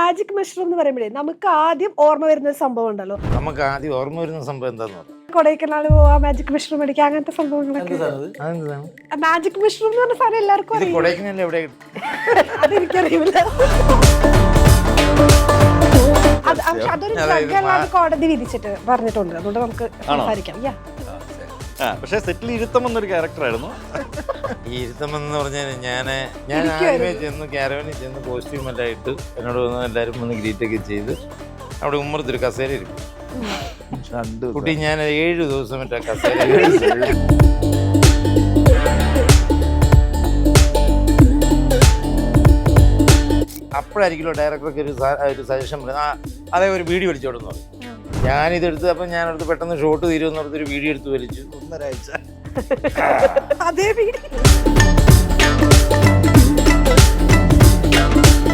Magic mushroom എന്ന് പറയുമ്പോഴേ നമുക്ക് ആദ്യം ഓർമ്മ വരുന്ന ഒരു സംഭവം ഉണ്ടല്ലോ. നമുക്ക് ആദ്യം ഓർമ്മ വരുന്ന സംഭവം എന്താന്ന് പറഞ്ഞു. കൊടൈക്കനാല് പോവാ, മാജിക് മഷ്റൂം അടിക്കുക, അങ്ങനത്തെ സംഭവങ്ങളൊക്കെ. മാജിക് മഷ്റൂം എന്ന് പറഞ്ഞ സാധനം എല്ലാവർക്കും അറിയാം. കൊടൈക്കനാലിൽ എവിടെ അതെനിക്കറിയില്ല. അതൊരു ഡ്രഗ് കോടതി വിധിച്ചിട്ട് പറഞ്ഞിട്ടുണ്ട്. അതുകൊണ്ട് നമുക്ക് സംസാരിക്കാം. പക്ഷെ സെറ്റിൽ ഇരുത്തമെന്നൊരു ക്യാരക്ടറായിരുന്നു. ഈ ഇരുത്തമെന്ന് പറഞ്ഞാൽ ഞാൻ ആദ്യമേ ചെന്ന് ക്യാരവനിൽ ചെന്ന് കോസ്റ്റ്യൂം എല്ലാം ഇട്ട് എന്നോട് വന്ന് എല്ലാവരും വന്ന് ഗ്രീറ്റൊക്കെ ചെയ്ത് അവിടെ ഉമ്മറത്തൊരു കസേര ഇരിക്കും. കുട്ടി ഞാൻ 7 ദിവസം മറ്റേ കസേര അപ്പോഴായിരിക്കുമല്ലോ ഡയറക്ടർക്ക് ഒരു സജഷൻ പറയുന്നത്, അതേ ഒരു വീഡിയോ വലിച്ചോടുന്നു പറയും. ഞാനിതെടുത്ത് അപ്പം ഞാനെടുത്ത് പെട്ടെന്ന് ഷോട്ട് തീരുമെന്ന് പറഞ്ഞൊരു വീഡിയോ എടുത്ത് വലിച്ചു. 1.5 ആഴ്ച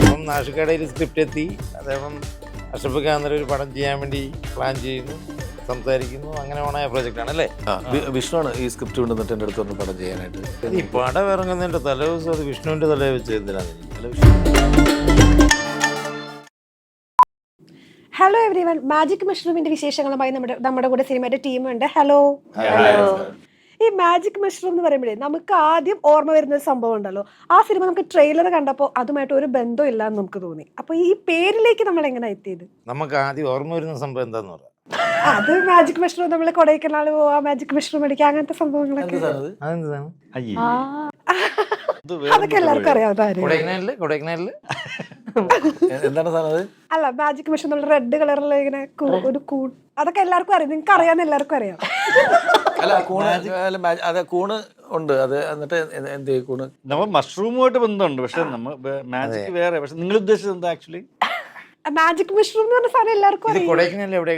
അപ്പം നാഷികടയിൽ സ്ക്രിപ്റ്റ് എത്തി. അദ്ദേഹം അഷ്റഫ് ഖാൻ ഒരു പടം ചെയ്യാൻ വേണ്ടി പ്ലാൻ ചെയ്യുന്നു, സംസാരിക്കുന്നു. അങ്ങനെ ഓണായ പ്രോജക്റ്റാണ് അല്ലേ? വിഷ്ണുവാണ് ഈ സ്ക്രിപ്റ്റ് കൊണ്ടുവന്നിട്ട് എൻ്റെ അടുത്ത് പറഞ്ഞ പടം ചെയ്യാനായിട്ട്. ഈ പടം ഇറങ്ങുന്നതിൻ്റെ തലേദിവസം അത് വിഷ്ണുവിൻ്റെ തലേ വെച്ച് എന്തിനാണ്? ഹലോ എവ്രി വൺ, മാജിക് മഷ്റൂമിന്റെ വിശേഷങ്ങളുമായി നമ്മുടെ കൂടെ സിനിമയുടെ ടീമുണ്ട്. ഹലോ. ഈ മാജിക് മഷ്റൂം എന്ന് പറയുമ്പോഴേ നമുക്ക് ആദ്യം ഓർമ്മ വരുന്ന ഒരു സംഭവം ഉണ്ടല്ലോ. ആ സിനിമ നമുക്ക് ട്രെയിലർ കണ്ടപ്പോൾ അതുമായിട്ട് ഒരു ബന്ധം ഇല്ലാന്ന് നമുക്ക് തോന്നി. അപ്പൊ ഈ പേരിലേക്ക് നമ്മൾ എങ്ങനെ എത്തിയത്? നമുക്ക് ആദ്യം ഓർമ്മ വരുന്ന സംഭവം എന്താന്ന് പറയാം. അത് മാജിക് മഷ്റൂം, നമ്മള് കൊടൈക്കനാല് പോവാ, മാജിക് മഷ്റൂം അടിക്കുക, അങ്ങനത്തെ സംഭവങ്ങളൊക്കെ. അതൊക്കെ എല്ലാവർക്കും അറിയാം. കൊടൈക്കനാലില് എന്താണ് സാധനം? അല്ല, മാജിക് മഷ്റൂം നമ്മൾ റെഡ് കളറിൽ ഇങ്ങനെ ഒരു അതൊക്കെ എല്ലാവർക്കും അറിയാം. നിങ്ങൾക്ക് അറിയാന്ന് എല്ലാവർക്കും അറിയാം. അല്ല, കൂണ് ഉണ്ട്. അത് എന്നിട്ട് എന്ത് കൂണ് നമ്മൾ മഷ്റൂമുമായിട്ട് ബന്ധമുണ്ട്. പക്ഷെ നമ്മൾ മാജിക് വേറെ. പക്ഷെ നിങ്ങൾ ഉദ്ദേശിച്ചത് എന്താ? ആക്ച്വലി മാജിക് മഷ്റൂം എന്ന് പറഞ്ഞ സാധനം എല്ലാവർക്കും അറിയാം. കൊടൈക്കനാലിൽ എവിടെ?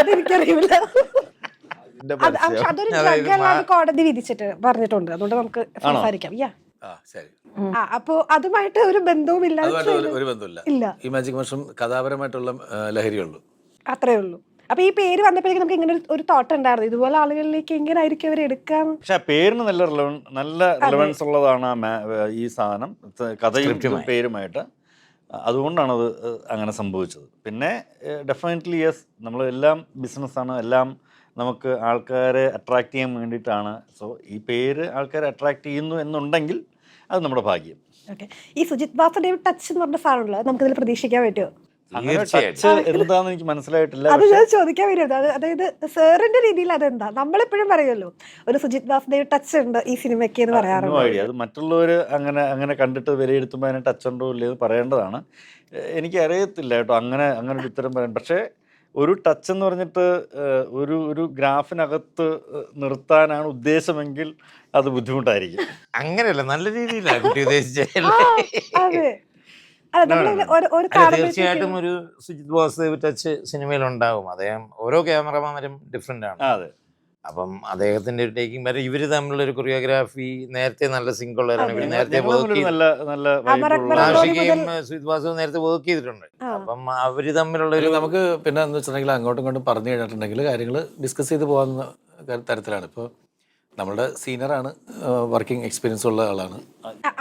അതെനിക്കറിയില്ല. അതൊരു ഡ്രഗ് കോടതി വിധിച്ചിട്ട് പറഞ്ഞിട്ടുണ്ട്. അതുകൊണ്ട് നമുക്ക് സംസാരിക്കാം. അപ്പൊ അതുമായിട്ട് ഒരു ബന്ധവും ഇല്ല. ഒരു ബന്ധമില്ല. ഈ മാജിക് മഷ്റൂം കഥാപരമായിട്ടുള്ള ലഹരിയുള്ളൂ, അത്രേ ഉള്ളൂ. അപ്പൊ ഈ പേര് വന്നപ്പോഴേക്കും നമുക്ക് ഇങ്ങനെ ഒരു തോട്ട് ഉണ്ടായിരുന്നു, ഇതുപോലെ ആളുകളിലേക്ക് എങ്ങനെ ആയിരിക്കും അവർ എടുക്കാം. പക്ഷെ ആ പേരിന് നല്ല റെലവൻസ് ഉള്ളതാണ് ഈ സാധനം, കഥയും പേരുമായിട്ട്. അതുകൊണ്ടാണ് അത് അങ്ങനെ സംഭവിച്ചത്. പിന്നെ ഡെഫിനറ്റ്ലി യെസ്, നമ്മൾ എല്ലാം ബിസിനസ്സാണ്, എല്ലാം നമുക്ക് ആൾക്കാരെ അട്രാക്ട് ചെയ്യാൻ വേണ്ടിയിട്ടാണ്. സോ ഈ പേര് ആൾക്കാരെ അട്രാക്ട് ചെയ്യുന്നു എന്നുണ്ടെങ്കിൽ അത് നമ്മുടെ ഭാഗ്യം. ഈ സുജിത് വാസുദേവ് ടച്ച് എന്ന് പറഞ്ഞ സാധനമുള്ളത് നമുക്കിതിൽ പ്രതീക്ഷിക്കാൻ പറ്റുമോ? എന്താന്ന് എനിക്ക് മനസ്സിലായിട്ടില്ല. അത് ഞാൻ ചോദിക്കാൻ വരുന്നത്, അതായത് സാറിന്റെ രീതിയിൽ അതെന്താ? നമ്മളെപ്പോഴും പറയുമല്ലോ ഒരു സുജിത് വാസുദേവ് ടച്ച് ഉണ്ട് ഈ സിനിമയ്ക്ക് എന്ന് പറയാറുണ്ട്. അത് മറ്റുള്ളവർ അങ്ങനെ കണ്ടിട്ട് വിലയിരുത്തുമ്പോൾ അതിന് ടച്ച് ഉണ്ടോ ഇല്ലയെന്ന് പറയേണ്ടതാണ്. എനിക്ക് അറിയത്തില്ല കേട്ടോ അങ്ങനെ ഒരു ഉത്തരം പറയാൻ. പക്ഷേ ഒരു ടച്ച് എന്ന് പറഞ്ഞിട്ട് ഒരു ഗ്രാഫിനകത്ത് നിർത്താനാണ് ഉദ്ദേശമെങ്കിൽ അത് ബുദ്ധിമുട്ടായിരിക്കും. അങ്ങനെയല്ല, നല്ല രീതിയിലാണ് കുട്ടി ഉദ്ദേശിച്ചത്. തീർച്ചയായിട്ടും ഒരു സുജിത് വാസുദേവ് ടച്ച് സിനിമയിൽ ഉണ്ടാവും. അദ്ദേഹം ഓരോ ക്യാമറമാരും ഡിഫറെന്റ് ആണ്. അതെ. അപ്പം അദ്ദേഹത്തിന്റെ ഒരു ടേക്കിംഗ് വരെ ഇവര് തമ്മിലുള്ള ഒരു കൊറിയോഗ്രാഫി നേരത്തെ നല്ല സിങ്ക് ഉള്ളവരാണ്. ഇവര് നേരത്തെ സുജിത് വാസുദേവ് നേരത്തെ വർക്ക് ചെയ്തിട്ടുണ്ട്. അപ്പം അവര് തമ്മിലുള്ള ഒരു നമുക്ക് പിന്നെ എന്ന് വെച്ചിട്ടുണ്ടെങ്കിൽ അങ്ങോട്ടും ഇങ്ങോട്ടും പറഞ്ഞു കഴിഞ്ഞിട്ടുണ്ടെങ്കിൽ കാര്യങ്ങൾ ഡിസ്കസ് ചെയ്ത് പോകുന്ന തരത്തിലാണ്. ഇപ്പോൾ നമ്മുടെ സീനിയറാണ്, വർക്കിംഗ് എക്സ്പീരിയൻസ് ഉള്ള ആളാണ്.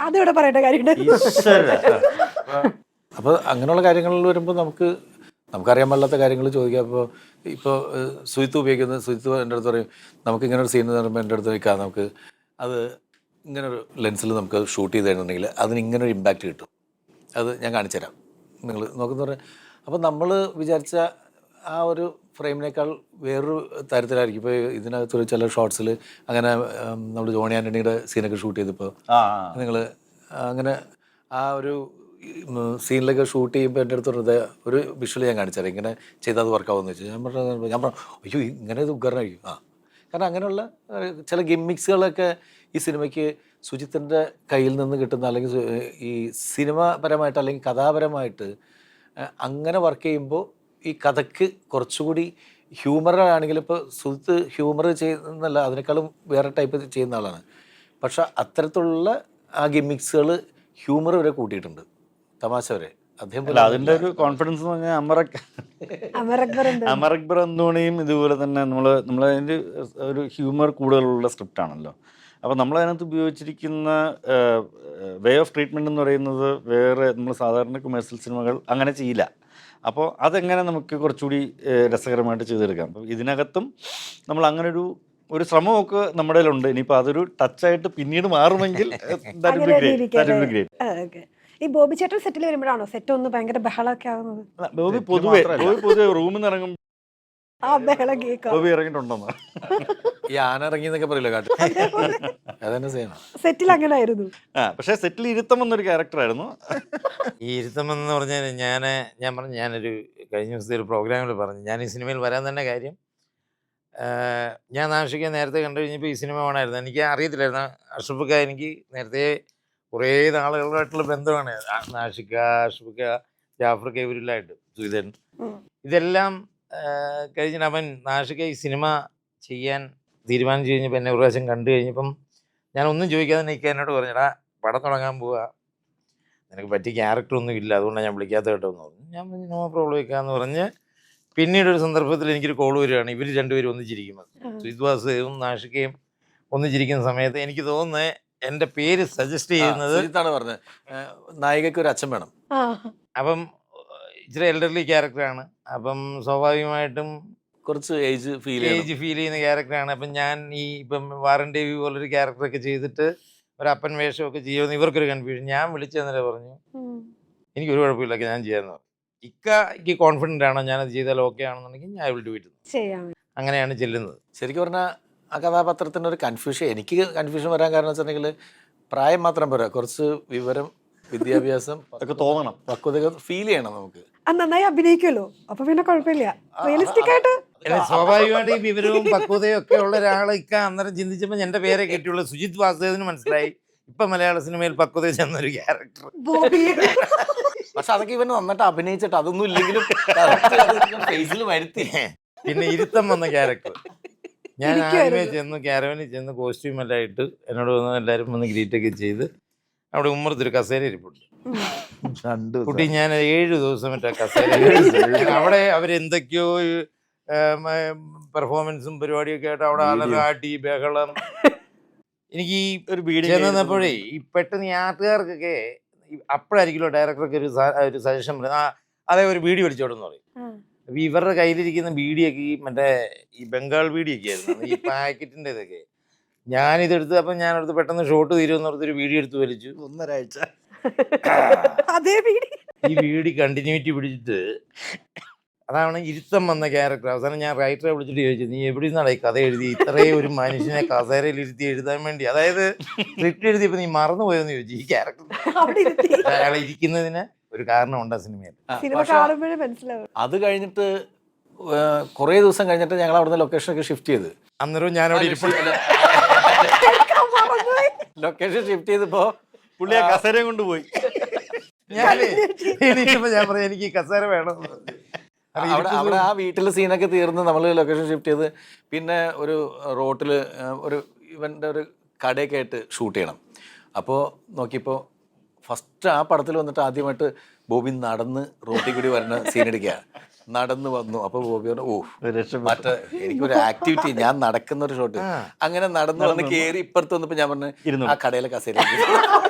അതിവിടെ പറയേണ്ട കാര്യമുണ്ട്. അപ്പോൾ അങ്ങനെയുള്ള കാര്യങ്ങളിൽ വരുമ്പോൾ നമുക്കറിയാൻ പാടില്ലാത്ത കാര്യങ്ങൾ ചോദിക്കാം. ഇപ്പോൾ സുജിത്ത് ഉപയോഗിക്കുന്നത്, സുജിത്ത് എൻ്റെ അടുത്ത് പറയും നമുക്ക് ഇങ്ങനെ ഒരു സീൻ എന്ന് പറയുമ്പോൾ എൻ്റെ അടുത്ത് വയ്ക്കാം, നമുക്ക് അത് ഇങ്ങനൊരു ലെൻസിൽ നമുക്ക് ഷൂട്ട് ചെയ്ത് കഴിഞ്ഞിട്ടുണ്ടെങ്കിൽ അതിന് ഇങ്ങനൊരു ഇമ്പാക്റ്റ് കിട്ടും, അത് ഞാൻ കാണിച്ചു തരാം, നിങ്ങൾ നോക്കുന്ന പറയാം. അപ്പോൾ നമ്മൾ വിചാരിച്ച ആ ഒരു ഫ്രെയിമിനേക്കാൾ വേറൊരു തരത്തിലായിരിക്കും. ഇപ്പോൾ ഇതിനകത്തൊരു ചില ഷോട്ട്സിൽ അങ്ങനെ നമ്മൾ ജോണി ആൻ്റണിയുടെ സീനൊക്കെ ഷൂട്ട് ചെയ്തപ്പോൾ നിങ്ങൾ അങ്ങനെ ആ ഒരു സീനിലൊക്കെ ഷൂട്ട് ചെയ്യുമ്പോൾ എൻ്റെ അടുത്ത് പറഞ്ഞത് ഒരു വിഷ്വൽ ഞാൻ കാണിച്ചാൽ ഇങ്ങനെ ചെയ്താൽ അത് വർക്കാവുമെന്ന് വെച്ചാൽ ഞാൻ പറഞ്ഞു അയ്യോ ഇങ്ങനെ ഇത് ഉഗ്രനായിരിക്കും. കാരണം അങ്ങനെയുള്ള ചില ഗിമ്മിക്സുകളൊക്കെ ഈ സിനിമയ്ക്ക് സുജിത്തിൻ്റെ കയ്യിൽ നിന്ന് കിട്ടുന്ന, അല്ലെങ്കിൽ ഈ സിനിമാപരമായിട്ട് അല്ലെങ്കിൽ കഥാപരമായിട്ട് അങ്ങനെ വർക്ക് ചെയ്യുമ്പോൾ ഈ കഥയ്ക്ക് കുറച്ചുകൂടി ഹ്യൂമറാണെങ്കിൽ, ഇപ്പോൾ സുജിത്ത് ഹ്യൂമർ ചെയ്യുന്നല്ല, അതിനേക്കാളും വേറെ ടൈപ്പ് ചെയ്യുന്ന ആളാണ്. പക്ഷെ അത്തരത്തിലുള്ള ആ ഗിമ്മിക്സുകൾ ഹ്യൂമർ വരെ കൂട്ടിയിട്ടുണ്ട്, തമാശ വരെ. അതിന്റെ ഒരു കോൺഫിഡൻസ് എന്ന് പറഞ്ഞാൽ അമർ അക്ബർ അന്തോണിയും ഇതുപോലെ തന്നെ നമ്മളതിൻ്റെ ഒരു ഹ്യൂമർ കൂടുതലുള്ള സ്ക്രിപ്റ്റ് ആണല്ലോ. അപ്പോൾ നമ്മളതിനകത്ത് ഉപയോഗിച്ചിരിക്കുന്ന വേ ഓഫ് ട്രീറ്റ്മെൻറ്റ് എന്ന് പറയുന്നത് വേറെ നമ്മൾ സാധാരണ കൊമേഴ്സ്യൽ സിനിമകൾ അങ്ങനെ ചെയ്യില്ല. അപ്പോൾ അതെങ്ങനെ നമുക്ക് കുറച്ചുകൂടി രസകരമായിട്ട് ചെയ്തെടുക്കാം. അപ്പോൾ ഇതിനകത്തും നമ്മൾ അങ്ങനൊരു ശ്രമമൊക്കെ നമ്മുടെ കയ്യിലുണ്ട്. ഇനിയിപ്പോൾ അതൊരു ടച്ചായിട്ട് പിന്നീട് മാറുമെങ്കിൽ that will be great. Okay. ഈ ബോബി ചേട്ടൻ സെറ്റിൽ വരുമ്പോഴാണോ സെറ്റ് ഒന്ന് ഭയങ്കര ബഹളമൊക്കെ ആവുന്നത്? ബോബി പൊതുവെ റൂമിൽ നിന്ന് ഇറങ്ങും. ആ ബഹളം കേൾക്കാം. ബോബി ഇറങ്ങിയിട്ടുണ്ടെന്ന് ഈ ആന ഇറങ്ങി എന്നൊക്കെ പറയില്ല കാട്ട്, അതന്നെ ചെയ്യണം. സെറ്റിൽ അങ്ങനെ ആയിരുന്നു. പക്ഷേ സെറ്റിൽ ഇരുത്തം എന്നൊരു ക്യാരക്ടറായിരുന്നു. ഈ ഇരുത്തം എന്ന് പറഞ്ഞാൽ ഞാൻ പറഞ്ഞു, ഞാനൊരു കഴിഞ്ഞ ദിവസത്തെ ഒരു പ്രോഗ്രാമിൽ പറഞ്ഞു, ഞാൻ ഈ സിനിമയിൽ വരാൻ തന്നെ കാര്യം, ഞാൻ നാഷിക നേരത്തെ കണ്ടു കഴിഞ്ഞപ്പോൾ ഈ സിനിമ വേണമായിരുന്നു. എനിക്ക് അറിയത്തില്ലായിരുന്നു അഷ്റഫക്ക, എനിക്ക് നേരത്തെ കുറേ നാളുകളായിട്ടുള്ള ബന്ധമാണ് നാഷിക, അഷ്റഫക്ക, ജാഫർക്ക, ഇവരിലായിട്ട് സുഹിതൻ. ഇതെല്ലാം കഴിഞ്ഞിട്ട് അവൻ നാഷിക ഈ സിനിമ ചെയ്യാൻ തീരുമാനിച്ചു കഴിഞ്ഞപ്പോൾ എന്നെ ഒരു പ്രാവശ്യം കണ്ടു കഴിഞ്ഞപ്പം ഞാൻ ഒന്നും ചോദിക്കാതെ നിൽക്കുക എന്നോട് പറഞ്ഞടാ പടം തുടങ്ങാൻ പോവുക, നിനക്ക് പറ്റിയ ക്യാരക്ടറൊന്നും ഇല്ല, അതുകൊണ്ടാണ് ഞാൻ വിളിക്കാത്ത കേട്ടോ എന്ന് പറഞ്ഞു. ഞാൻ പറഞ്ഞു നോ പ്രോബ്ലം വയ്ക്കാമെന്ന് പറഞ്ഞ് പിന്നീട് ഒരു സന്ദർഭത്തിൽ എനിക്കൊരു കോൾ വരികയാണ്, ഇവർ രണ്ടുപേരും ഒന്നിച്ചിരിക്കുന്നത്, സുജിത് വാസുദേവും നാഷികയും ഒന്നിച്ചിരിക്കുന്ന സമയത്ത് എനിക്ക് തോന്നുന്നത് എൻ്റെ പേര് സജസ്റ്റ് ചെയ്യുന്നത് പറഞ്ഞത് നായികയ്ക്ക് ഒരു അച്ഛൻ വേണം. അപ്പം ഇച്ചിരി എൽഡർലി ക്യാരക്ടറാണ്, അപ്പം സ്വാഭാവികമായിട്ടും കുറച്ച് ഏജ് ഫീൽ ചെയ്യുന്ന ക്യാരക്ടറാണ്. അപ്പം ഞാൻ ഈ ഇപ്പം വാറൻ ദേവി പോലൊരു ക്യാരക്ടറൊക്കെ ചെയ്തിട്ട് ഒരു അപ്പൻ വേഷമൊക്കെ ചെയ്യുമെന്ന് ഇവർക്കൊരു കൺഫ്യൂഷൻ. ഞാൻ വിളിച്ചെന്നിട്ട് പറഞ്ഞു എനിക്കൊരു കുഴപ്പമില്ല, ഞാൻ ചെയ്യാമെന്ന് പറഞ്ഞു. എനിക്ക് കോൺഫിഡൻ്റ് ആണോ ഞാനത് ചെയ്താൽ ഓക്കെ ആണെന്നുണ്ടെങ്കിൽ ഞാൻ വിൽ ഡു ഇറ്റ്. അങ്ങനെയാണ് ചെല്ലുന്നത്. ശരിക്കും പറഞ്ഞാൽ ആ കഥാപാത്രത്തിന് ഒരു കൺഫ്യൂഷൻ, എനിക്ക് കൺഫ്യൂഷൻ വരാൻ കാരണം വെച്ചിട്ടുണ്ടെങ്കിൽ പ്രായം മാത്രം പോരാ, കുറച്ച് വിവരം, വിദ്യാഭ്യാസം ഒക്കെ തോന്നണം, പക്വത ഫീൽ ചെയ്യണം നമുക്ക്. നന്നായി അഭിനയിക്കുമല്ലോ, അപ്പൊ പിന്നെ കുഴപ്പമില്ല. റിയലിസ്റ്റിക് ആയിട്ട് സ്വാഭാവികമായിട്ട് ഈ വിവരവും പക്വതയും ഒക്കെ ഉള്ള ഒരാൾ അന്നേരം ചിന്തിച്ചപ്പോൾ എന്റെ പേരെ കേട്ടിയുള്ള സുജിത് വാസുദേവന് മനസ്സിലായി ഇപ്പൊ മലയാള സിനിമയിൽ പക്വത ചെന്നൊരു ക്യാരക്ടർ. പക്ഷെ അതൊക്കെ ഇവന് നന്നായിട്ട് അഭിനയിച്ചിട്ട് അതൊന്നും ഇല്ലെങ്കിലും ഫേസിൽ വരുത്തി. പിന്നെ ഇരുത്തം വന്ന ക്യാരക്ടർ, ഞാൻ ആദ്യമേ ചെന്ന് ക്യാരവനിൽ ചെന്ന് കോസ്റ്റ്യൂം എല്ലാം ഇട്ട് എന്നോട് വന്ന് എല്ലാവരും വന്ന് ഗ്രീറ്റൊക്കെ ചെയ്ത് അവിടെ ഉമ്മറത്തൊരു കസേര ഇരിപ്പുണ്ട്. കുട്ടി ഞാൻ 7 ദിവസം മറ്റേ കസേര അവിടെ അവരെന്തൊക്കെയോ പെർഫോമൻസും പരിപാടിയൊക്കെ ആയിട്ട് അവിടെ ആട്ടി ബഹളം. എനിക്ക് ഈ ഒരു ചെന്നപ്പോഴേ ഈ പെട്ടെന്ന് ഈ ആട്ടുകാർക്കൊക്കെ അപ്പോഴായിരിക്കുമല്ലോ ഡയറക്ടർക്ക് ഒരു സജഷൻ പറയുന്നത്, അതേ ഒരു ബീഡി വലിച്ചോടെന്ന് പറയും. അപ്പൊ ഇവരുടെ കയ്യിലിരിക്കുന്ന ബീഡിയൊക്കെ ഈ മറ്റേ ഈ ബംഗാൾ ബീഡിയൊക്കെ ആയിരുന്നു, ഈ പാക്കറ്റിന്റെ ഇതൊക്കെ. ഞാനിതെടുത്ത് അപ്പം ഞാനെടുത്ത് പെട്ടെന്ന് ഷോട്ട് തീരുമെന്ന് പറഞ്ഞൊരു വീഡിയോ എടുത്ത് വലിച്ചു. 1.5 ആഴ്ച ഈ വീഡിയോ കണ്ടിന്യൂറ്റി പിടിച്ചിട്ട് അതാണ് ഇരുത്തം വന്ന ക്യാരക്ടർ. അവസാനം ഞാൻ റൈറ്ററെ വിളിച്ചിട്ട് ചോദിച്ചു, നീ എവിടെ നിന്നാണ് ഈ കഥ എഴുതി ഇത്രയും ഒരു മനുഷ്യനെ കസേരയിൽ ഇരുത്തി എഴുതാൻ വേണ്ടി? അതായത് സ്ക്രിപ്റ്റ് എഴുതിയപ്പോൾ നീ മറന്നുപോയെന്ന് ചോദിച്ചു. ഈ ക്യാരക്ടർ അയാളെ ഇരിക്കുന്നതിന് ഒരു കാരണമുണ്ട് ആ സിനിമയിൽ. അത് കഴിഞ്ഞിട്ട് കുറേ ദിവസം കഴിഞ്ഞിട്ട് ഞങ്ങൾ അവിടുന്ന് ലൊക്കേഷനൊക്കെ ഷിഫ്റ്റ് ചെയ്ത്. അന്നേരം ഞാനവിടെ ഇരിപ്പില്ല, ലൊക്കേഷൻ ഷിഫ്റ്റ് ചെയ്തപ്പോ പുള്ളി ആ കസേരയും കൊണ്ടുപോയി. ഞാൻ പറഞ്ഞു എനിക്ക് ഈ കസേര വേണം. അവിടെ ആ വീട്ടിലെ സീനൊക്കെ തീർന്ന് നമ്മൾ ലൊക്കേഷൻ ഷിഫ്റ്റ് ചെയ്ത് പിന്നെ ഒരു റോട്ടിൽ ഒരു ഇവൻ്റെ ഒരു കടയൊക്കെ ആയിട്ട് ഷൂട്ട് ചെയ്യണം. അപ്പോൾ നോക്കിയപ്പോൾ ഫസ്റ്റ് ആ പടത്തിൽ വന്നിട്ട് ആദ്യമായിട്ട് ബോബി നടന്ന് റോട്ടിൽ കൂടി വരുന്ന സീൻ എടുക്കുക. നടന്ന് വന്നു. അപ്പോൾ ബോബി പറഞ്ഞു, ഓ മറ്റേ എനിക്കൊരു ആക്ടിവിറ്റി, ഞാൻ നടക്കുന്ന ഒരു ഷോട്ട്. അങ്ങനെ നടന്നു വന്ന് കയറി ഇപ്പുറത്ത് വന്നപ്പോൾ ഞാൻ പറഞ്ഞു ആ കടയിലെ കസേര.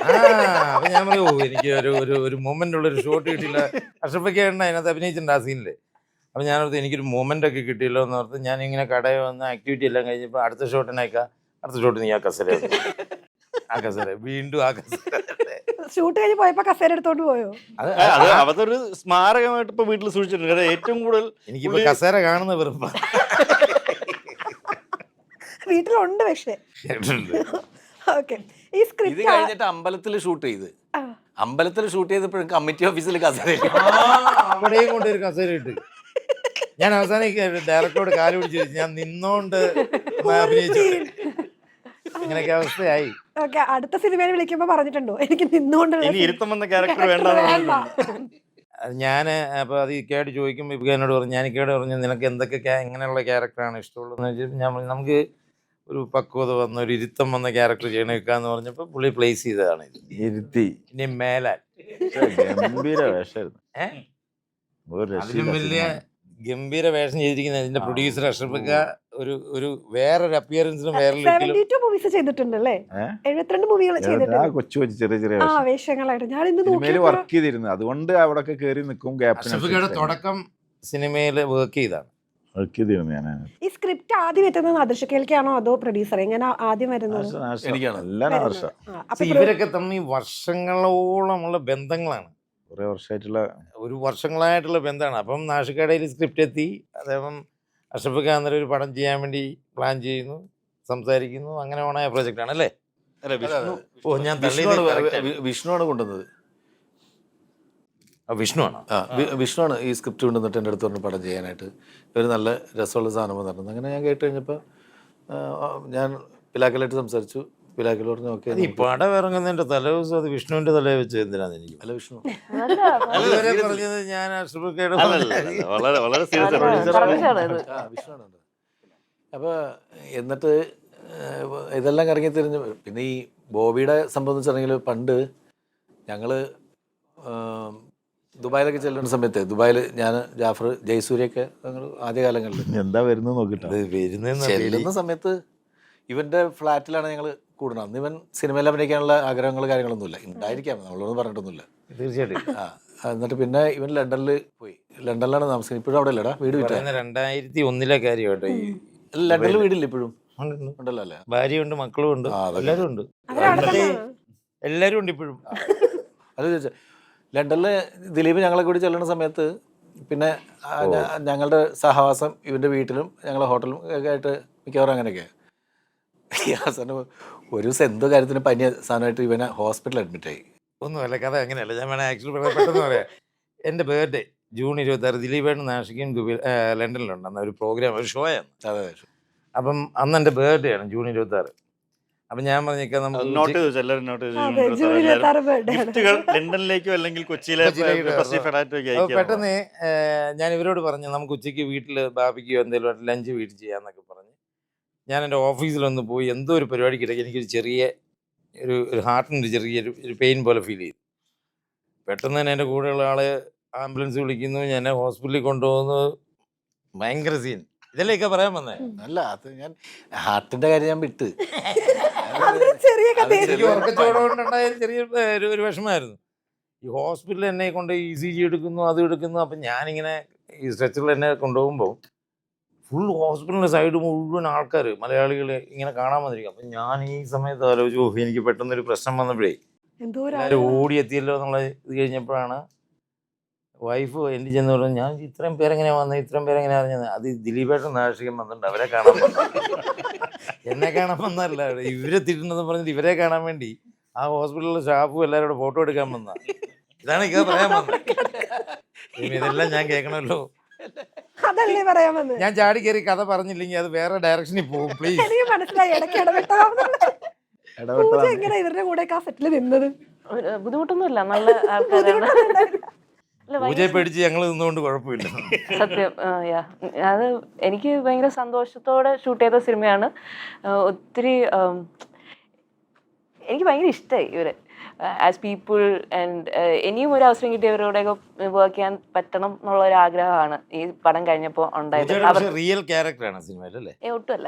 അപ്പൊ ഞാൻ പറയൂ എനിക്ക് ഒരു മൊമെന്റ് ഉള്ള ഒരു ഷോട്ട് കിട്ടിയില്ല. അഷ്റഫൊക്കെയാണ് അതിനകത്ത് അഭിനയിച്ചിട്ടുണ്ട് ആ സീനില്. അപ്പൊ ഞാനോർത്ത് എനിക്കൊരു മൊമെന്റ് ഒക്കെ കിട്ടിയല്ലോ എന്ന് ഓർത്ത് ഞാൻ ഇങ്ങനെ കടയിൽ വന്ന് ആക്ടിവിറ്റി എല്ലാം കഴിഞ്ഞപ്പോൾ അടുത്ത ഷോട്ടിനേക്കാ അടുത്ത ഷോട്ട് നീ ആ കസേര വീണ്ടും ആ കസേര ഷൂട്ട് കഴിഞ്ഞ് പോയപ്പോ കസേര എടുത്തോണ്ട് പോയോ? അതൊരു സ്മാരകമായിട്ട് ഇപ്പൊ വീട്ടിൽ സൂക്ഷിച്ചിട്ടുണ്ട്. ഏറ്റവും കൂടുതൽ എനിക്കിപ്പോ കസേര കാണുന്ന വെറുപ്പാ. വീട്ടിലുണ്ട് പക്ഷേ. ഈ ഇത് സ്ക്രിപ്റ്റ് കഴിഞ്ഞിട്ട് അമ്പലത്തിൽ ഷൂട്ട് ചെയ്തപ്പോഴും കമ്മിറ്റി ഓഫീസിൽ കസേര അവിടെയും കൊണ്ട് ഒരു കസേര ഇട്ട് ഞാൻ അവസാനം ഡയറക്ടറോട് കാല് പിടിച്ചു, ഞാൻ നിന്നോണ്ട് അഭിനയിച്ചു. ഇങ്ങനെയൊക്കെ അവസ്ഥയായി. അടുത്ത സിനിമയിൽ വിളിക്കുമ്പോ പറഞ്ഞിട്ടുണ്ടോ എനിക്ക് നിന്നുകൊണ്ട് ക്യാരക്ടർ വേണ്ട? ഞാൻ അപ്പോൾ അത് ഇക്കയായിട്ട് ചോദിക്കുമ്പോൾ ഇപ്പം എന്നോട് പറഞ്ഞു, ഞാൻ ഇക്കയോട് പറഞ്ഞു നിനക്ക് എന്തൊക്കെ എങ്ങനെയുള്ള ക്യാരക്ടറാണ് ഇഷ്ടമുള്ളതെന്ന് വെച്ചാൽ ഞാൻ പറഞ്ഞു നമുക്ക് ഒരു പക്വത വന്ന ഒരു ഇരുത്തം വന്ന ക്യാരക്ടർ ചെയ്യണം വെക്കാന്ന് പറഞ്ഞപ്പോൾ പുള്ളി പ്ലേസ് ചെയ്തതാണ് ഇത്. ഇരുത്തി ഇനി മേലാൽ ഗംഭീര വേഷമായിരുന്നു. അതിലും വലിയ ഗംഭീര വേഷം ചെയ്തിരിക്കുന്ന ഇതിന്റെ പ്രൊഡ്യൂസർ അഷ്റഫക്ക ഒരു വേറൊരു അപ്പിയറൻസിലും വേറെ ലുക്കിലും 72 മൂവീസ് ചെയ്തിട്ടുണ്ട് അല്ലേ? 72 മൂവികൾ ചെയ്തിട്ടുണ്ട്. കൊച്ചു കൊച്ചു ചെറിയ ചെറിയ ആ വേഷങ്ങളായിട്ട് ഞാൻ ഇന്ന് സിനിമയിൽ വർക്ക് ചെയ്തിരുന്നു. അതുകൊണ്ട് അവിടെയൊക്കെ കയറി നിൽക്കും. അഷ്റഫക്കയുടെ തുടക്കം സിനിമയിൽ വർക്ക് ചെയ്താണ്. വർക്ക് ചെയ്തിരുന്നു ഞാൻ. ഈ സ്ക്രിപ്റ്റ് ആദ്യം എത്തുന്നത് ആദർശക്കേൽക്കാണോ അതോ പ്രൊഡ്യൂസർ എങ്ങനെ ആദ്യം വരുന്നത്? എനിക്കാണ്. എല്ലാം ആദർശം. ഇവരൊക്കെ തമ്മിൽ വർഷങ്ങളോളമുള്ള ബന്ധങ്ങളാണ്. കുറെ വർഷമായിട്ടുള്ള വർഷങ്ങളായിട്ടുള്ള ബന്ധമാണ്. അപ്പം നാഷികടയിൽ സ്ക്രിപ്റ്റ് എത്തി, അദ്ദേഹം അഷ്റഫക്ക അന്നേരം ഒരു പടം ചെയ്യാൻ വേണ്ടി പ്ലാൻ ചെയ്യുന്നു, സംസാരിക്കുന്നു, അങ്ങനെ ഓണായ പ്രോജക്റ്റ് ആണ് അല്ലേ? അല്ല, വിഷ്ണു ഞാൻ വിഷ്ണുവാണ് കൊണ്ടുവന്നത്. വിഷ്ണുവാണോ? വിഷ്ണുവാണ് ഈ സ്ക്രിപ്റ്റ് കൊണ്ടുവന്നിട്ട് എൻ്റെ അടുത്ത് പറഞ്ഞ് പടം ചെയ്യാനായിട്ട്. ഒരു നല്ല രസമുള്ള സാധനം പറഞ്ഞത്. അങ്ങനെ ഞാൻ കേട്ട് കഴിഞ്ഞപ്പോൾ ഞാൻ പിലാക്കലായിട്ട് സംസാരിച്ചു. പിലാക്കൽ പറഞ്ഞു ഓക്കെ. ഈ പടം ഇറങ്ങുന്നതിന്റെ തലേദിവസം അത് വിഷ്ണുവിന്റെ തലയെ വെച്ച് എന്തിനാന്ന് എനിക്ക് അല്ല വിഷ്ണു അതുവരെ പറഞ്ഞത് ഞാൻ അഷ്റഫക്കയുടെ വളരെ വളരെ സീരിയസ് വിഷ്ണുവാണ്. അപ്പോൾ എന്നിട്ട് ഇതെല്ലാം കറങ്ങി തിരിഞ്ഞ് പിന്നെ ഈ ബോബിയുടെ സംഭവം എന്ന് വെച്ചിട്ടുണ്ടെങ്കിൽ പണ്ട് ഞങ്ങൾ ദുബായിലൊക്കെ ചെല്ലുന്ന സമയത്ത് ദുബായിൽ ഞാൻ ജാഫർ ജയസൂര്യൊക്കെ ഞങ്ങൾ ആദ്യകാലങ്ങളിൽ എന്താ വരുന്നത് നോക്കിട്ട് ചെല്ലുന്ന സമയത്ത് ഇവൻ്റെ ഫ്ലാറ്റിലാണ് ഞങ്ങൾ കൂടുന്നത്. അന്ന് ഇവൻ സിനിമയിൽ അഭിനയിക്കാനുള്ള ആഗ്രഹങ്ങൾ കാര്യങ്ങളൊന്നുമില്ല, ഉണ്ടായിരിക്കാം, നമ്മളൊന്നും പറഞ്ഞിട്ടൊന്നുമില്ല. തീർച്ചയായിട്ടും. എന്നിട്ട് പിന്നെ ഇവൻ ലണ്ടനിൽ പോയി. ലണ്ടനിലാണ് താമസിക്കുന്നത്. ഇപ്പോഴും അവിടെ ഇല്ലടാ വീട് വിട്ട 2001 കാര്യമായിട്ടോ. ലണ്ടനിൽ വീടില്ല ഇപ്പോഴും ഉണ്ടല്ലോ അല്ലേ? ഭാര്യയുണ്ട്, മക്കളും ഉണ്ട്, എല്ലാവരും ഉണ്ട്, എല്ലാവരും ഉണ്ട് ഇപ്പോഴും. അത് ചോദിച്ചാൽ ലണ്ടനിൽ ദിലീപ് ഞങ്ങളെ കൂടി ചെല്ലുന്ന സമയത്ത് പിന്നെ ഞങ്ങളുടെ സഹവാസം ഇവൻ്റെ വീട്ടിലും ഞങ്ങളെ ഹോട്ടലും ഒക്കെ ആയിട്ട് മിക്കവാറും അങ്ങനെയൊക്കെ. ഈ അവസാനം ഒരു ദിവസം എന്തോ കാര്യത്തിന് പനിയ സാധനമായിട്ട് ഇവനെ ഹോസ്പിറ്റലിൽ അഡ്മിറ്റായി. ഒന്നുമല്ല, കഥ അങ്ങനെയല്ല. ഞാൻ വേണേൽ ആക്ച്വലി പെട്ടെന്ന് പറയാം. എൻ്റെ ബർത്ത്ഡേ ജൂൺ 26 ദിലീപേട്ടൻ നാഷിക്കും ലണ്ടനിലുണ്ട്. അന്ന് ഒരു പ്രോഗ്രാം, ഒരു ഷോ ആണ്. അതെ. അപ്പം അന്ന് എൻ്റെ ബർത്ത്ഡേ ആണ് ജൂൺ 26. അപ്പം ഞാൻ പറഞ്ഞേക്കാം നമുക്ക് നോട്ട് ചെയ്തു, എല്ലാവരും നോട്ട് ഗിഫ്റ്റുകൾ ലണ്ടനിലേക്കോ അല്ലെങ്കിൽ കൊച്ചിയിലെ പെട്ടെന്ന് ഞാൻ ഇവരോട് പറഞ്ഞു നമുക്ക് ഉച്ചയ്ക്ക് വീട്ടിൽ ബാബിക്കോ എന്തെങ്കിലും ലഞ്ച് വീട്ടിൽ ചെയ്യാന്നൊക്കെ പറഞ്ഞ് ഞാൻ എൻ്റെ ഓഫീസിലൊന്ന് പോയി എന്തോ ഒരു പരിപാടിക്കിടയ്ക്ക് എനിക്കൊരു ചെറിയ ഒരു ഹാർട്ടിൻ്റെ ചെറിയൊരു പെയിൻ പോലെ ഫീൽ ചെയ്തു. പെട്ടെന്ന് തന്നെ എൻ്റെ കൂടെയുള്ള ആള് ആംബുലൻസ് വിളിക്കുന്നു, ഞാൻ ഹോസ്പിറ്റലിൽ കൊണ്ടുപോകുന്നു. ഭയങ്കര സീൻ. ഇതല്ലേക്കാ പറയാൻ വന്നേ? അല്ല, അത് ഞാൻ ഹാർട്ടിന്റെ കാര്യം ഞാൻ വിട്ട്. എനിക്ക് ഉറക്കച്ചോടുകൊണ്ടുണ്ടായ ഒരു വിഷമമായിരുന്നു. ഈ ഹോസ്പിറ്റലിൽ എന്നെ കൊണ്ട് ECG എടുക്കുന്നു, അത് എടുക്കുന്നു. അപ്പം ഞാനിങ്ങനെ ഈ സ്ട്രെച്ചറിൽ എന്നെ കൊണ്ടുപോകുമ്പോൾ ഫുൾ ഹോസ്പിറ്റലിൻ്റെ സൈഡ് മുഴുവൻ ആൾക്കാർ മലയാളികൾ ഇങ്ങനെ കാണാൻ വന്നിരിക്കും. അപ്പം ഞാൻ ഈ സമയത്ത് ആലോചിച്ചു, എനിക്ക് പെട്ടെന്നൊരു പ്രശ്നം വന്നപ്പോഴേ എല്ലാവരും ഓടിയെത്തിയല്ലോ എന്നുള്ള ഇത് കഴിഞ്ഞപ്പോഴാണ് വൈഫ് എൻ്റെ ചെന്ന് പറഞ്ഞു, ഞാൻ ഇത്രയും പേരെങ്ങനെ വന്നത്, ഇത്രയും പേരെങ്ങനെ അറിഞ്ഞത്? അത് ദിലീപേട്ടൻ നാഷികം വന്നിട്ടുണ്ട്, അവരെ കാണാൻ വന്നു. എന്നെ കാണാൻ വന്നല്ല, ഇവരെ തിട്ടുണ്ടെന്ന് പറഞ്ഞിട്ട് ഇവരെ കാണാൻ വേണ്ടി ആ ഹോസ്പിറ്റലിലെ സ്റ്റാഫും എല്ലാവരും ഫോട്ടോ എടുക്കാൻ വന്ന. ഇതാണ് ഇങ്ങനെ പറയാൻ വന്നത്. ഇതെല്ലാം ഞാൻ കേൾക്കണമല്ലോ. അതല്ലേ പറയാൻ വന്നത്. ഞാൻ ചാടി കയറി കഥ പറഞ്ഞില്ലെങ്കിൽ അത് വേറെ ഡയറക്ഷനിൽ പോകും. പ്ലീസ്. എനിക്ക് മനസ്സിലായി ഇടയ്ക്ക് എങ്ങനെ ഇവരുടെ കൂടെ ആ സെറ്റിൽ നിന്നത്. ബുദ്ധിമുട്ടൊന്നുമില്ല, നല്ല ആൾക്കാരാണ്. പൂജയെ പേടിച്ച് ഞങ്ങൾ നിന്നുകൊണ്ട് കുഴപ്പമില്ല. സത്യം. അത് എനിക്ക് ഭയങ്കര സന്തോഷത്തോടെ ഷൂട്ട് ചെയ്ത സിനിമയാണ്. ഒത്തിരി എനിക്ക് ഭയങ്കര ഇഷ്ടമായി ഇവരെ ആസ് പീപ്പിൾ. ആൻഡ് ഇനിയും ഒരു അവസരം കിട്ടിയവരോടൊക്കെ വർക്ക് ചെയ്യാൻ പറ്റണം എന്നുള്ള ഒരു ആഗ്രഹമാണ് ഈ പടം കഴിഞ്ഞപ്പോൾ ഉണ്ടായത്. റിയൽ ക്യാരക്ടറാണ് സിനിമയിലല്ലേ? ഒട്ടുമല്ല,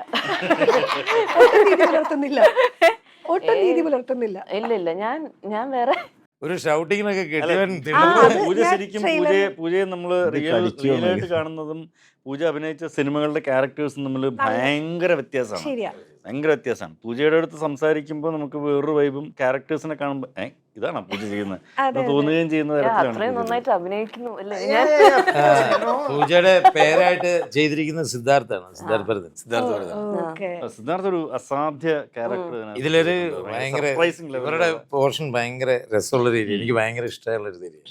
ഒട്ടും നീതി പുലർത്തുന്നില്ല. ഇല്ല, ഞാൻ വേറെ ഒരു ഷൗട്ടിങ്ങിനൊക്കെ പൂജ ശരിക്കും പൂജയെ നമ്മൾ റിയലായിട്ട് കാണുന്നതും പൂജ അഭിനയിച്ച സിനിമകളുടെ ക്യാരക്ടേഴ്സും തമ്മിൽ ഭയങ്കര വ്യത്യാസമാണ്. ഭയങ്കര വ്യത്യാസമാണ്. പൂജയുടെ അടുത്ത് സംസാരിക്കുമ്പോൾ നമുക്ക് വേറൊരു വൈബും ക്യാരക്ടേഴ്സിനെ കാണുമ്പോൾ ഇതാണ് പൂജ ചെയ്യുന്നത് തോന്നുകയും ചെയ്യുന്ന തരത്തിലാണ്. നന്നായിട്ട് അഭിനയിക്കുന്നു അല്ലേ? പൂജയുടെ പേരായിട്ട് ചെയ്തിരിക്കുന്നത് സിദ്ധാർത്ഥാണ്. സിദ്ധാർത്ഥ ഒരു അസാധ്യ ക്യാരക്ടർ. ഇതിലൊരു ഭയങ്കര ഇവരുടെ പോർഷൻ ഭയങ്കര രസമുള്ള രീതി, എനിക്ക് ഭയങ്കര ഇഷ്ടമുള്ളൊരു രീതി.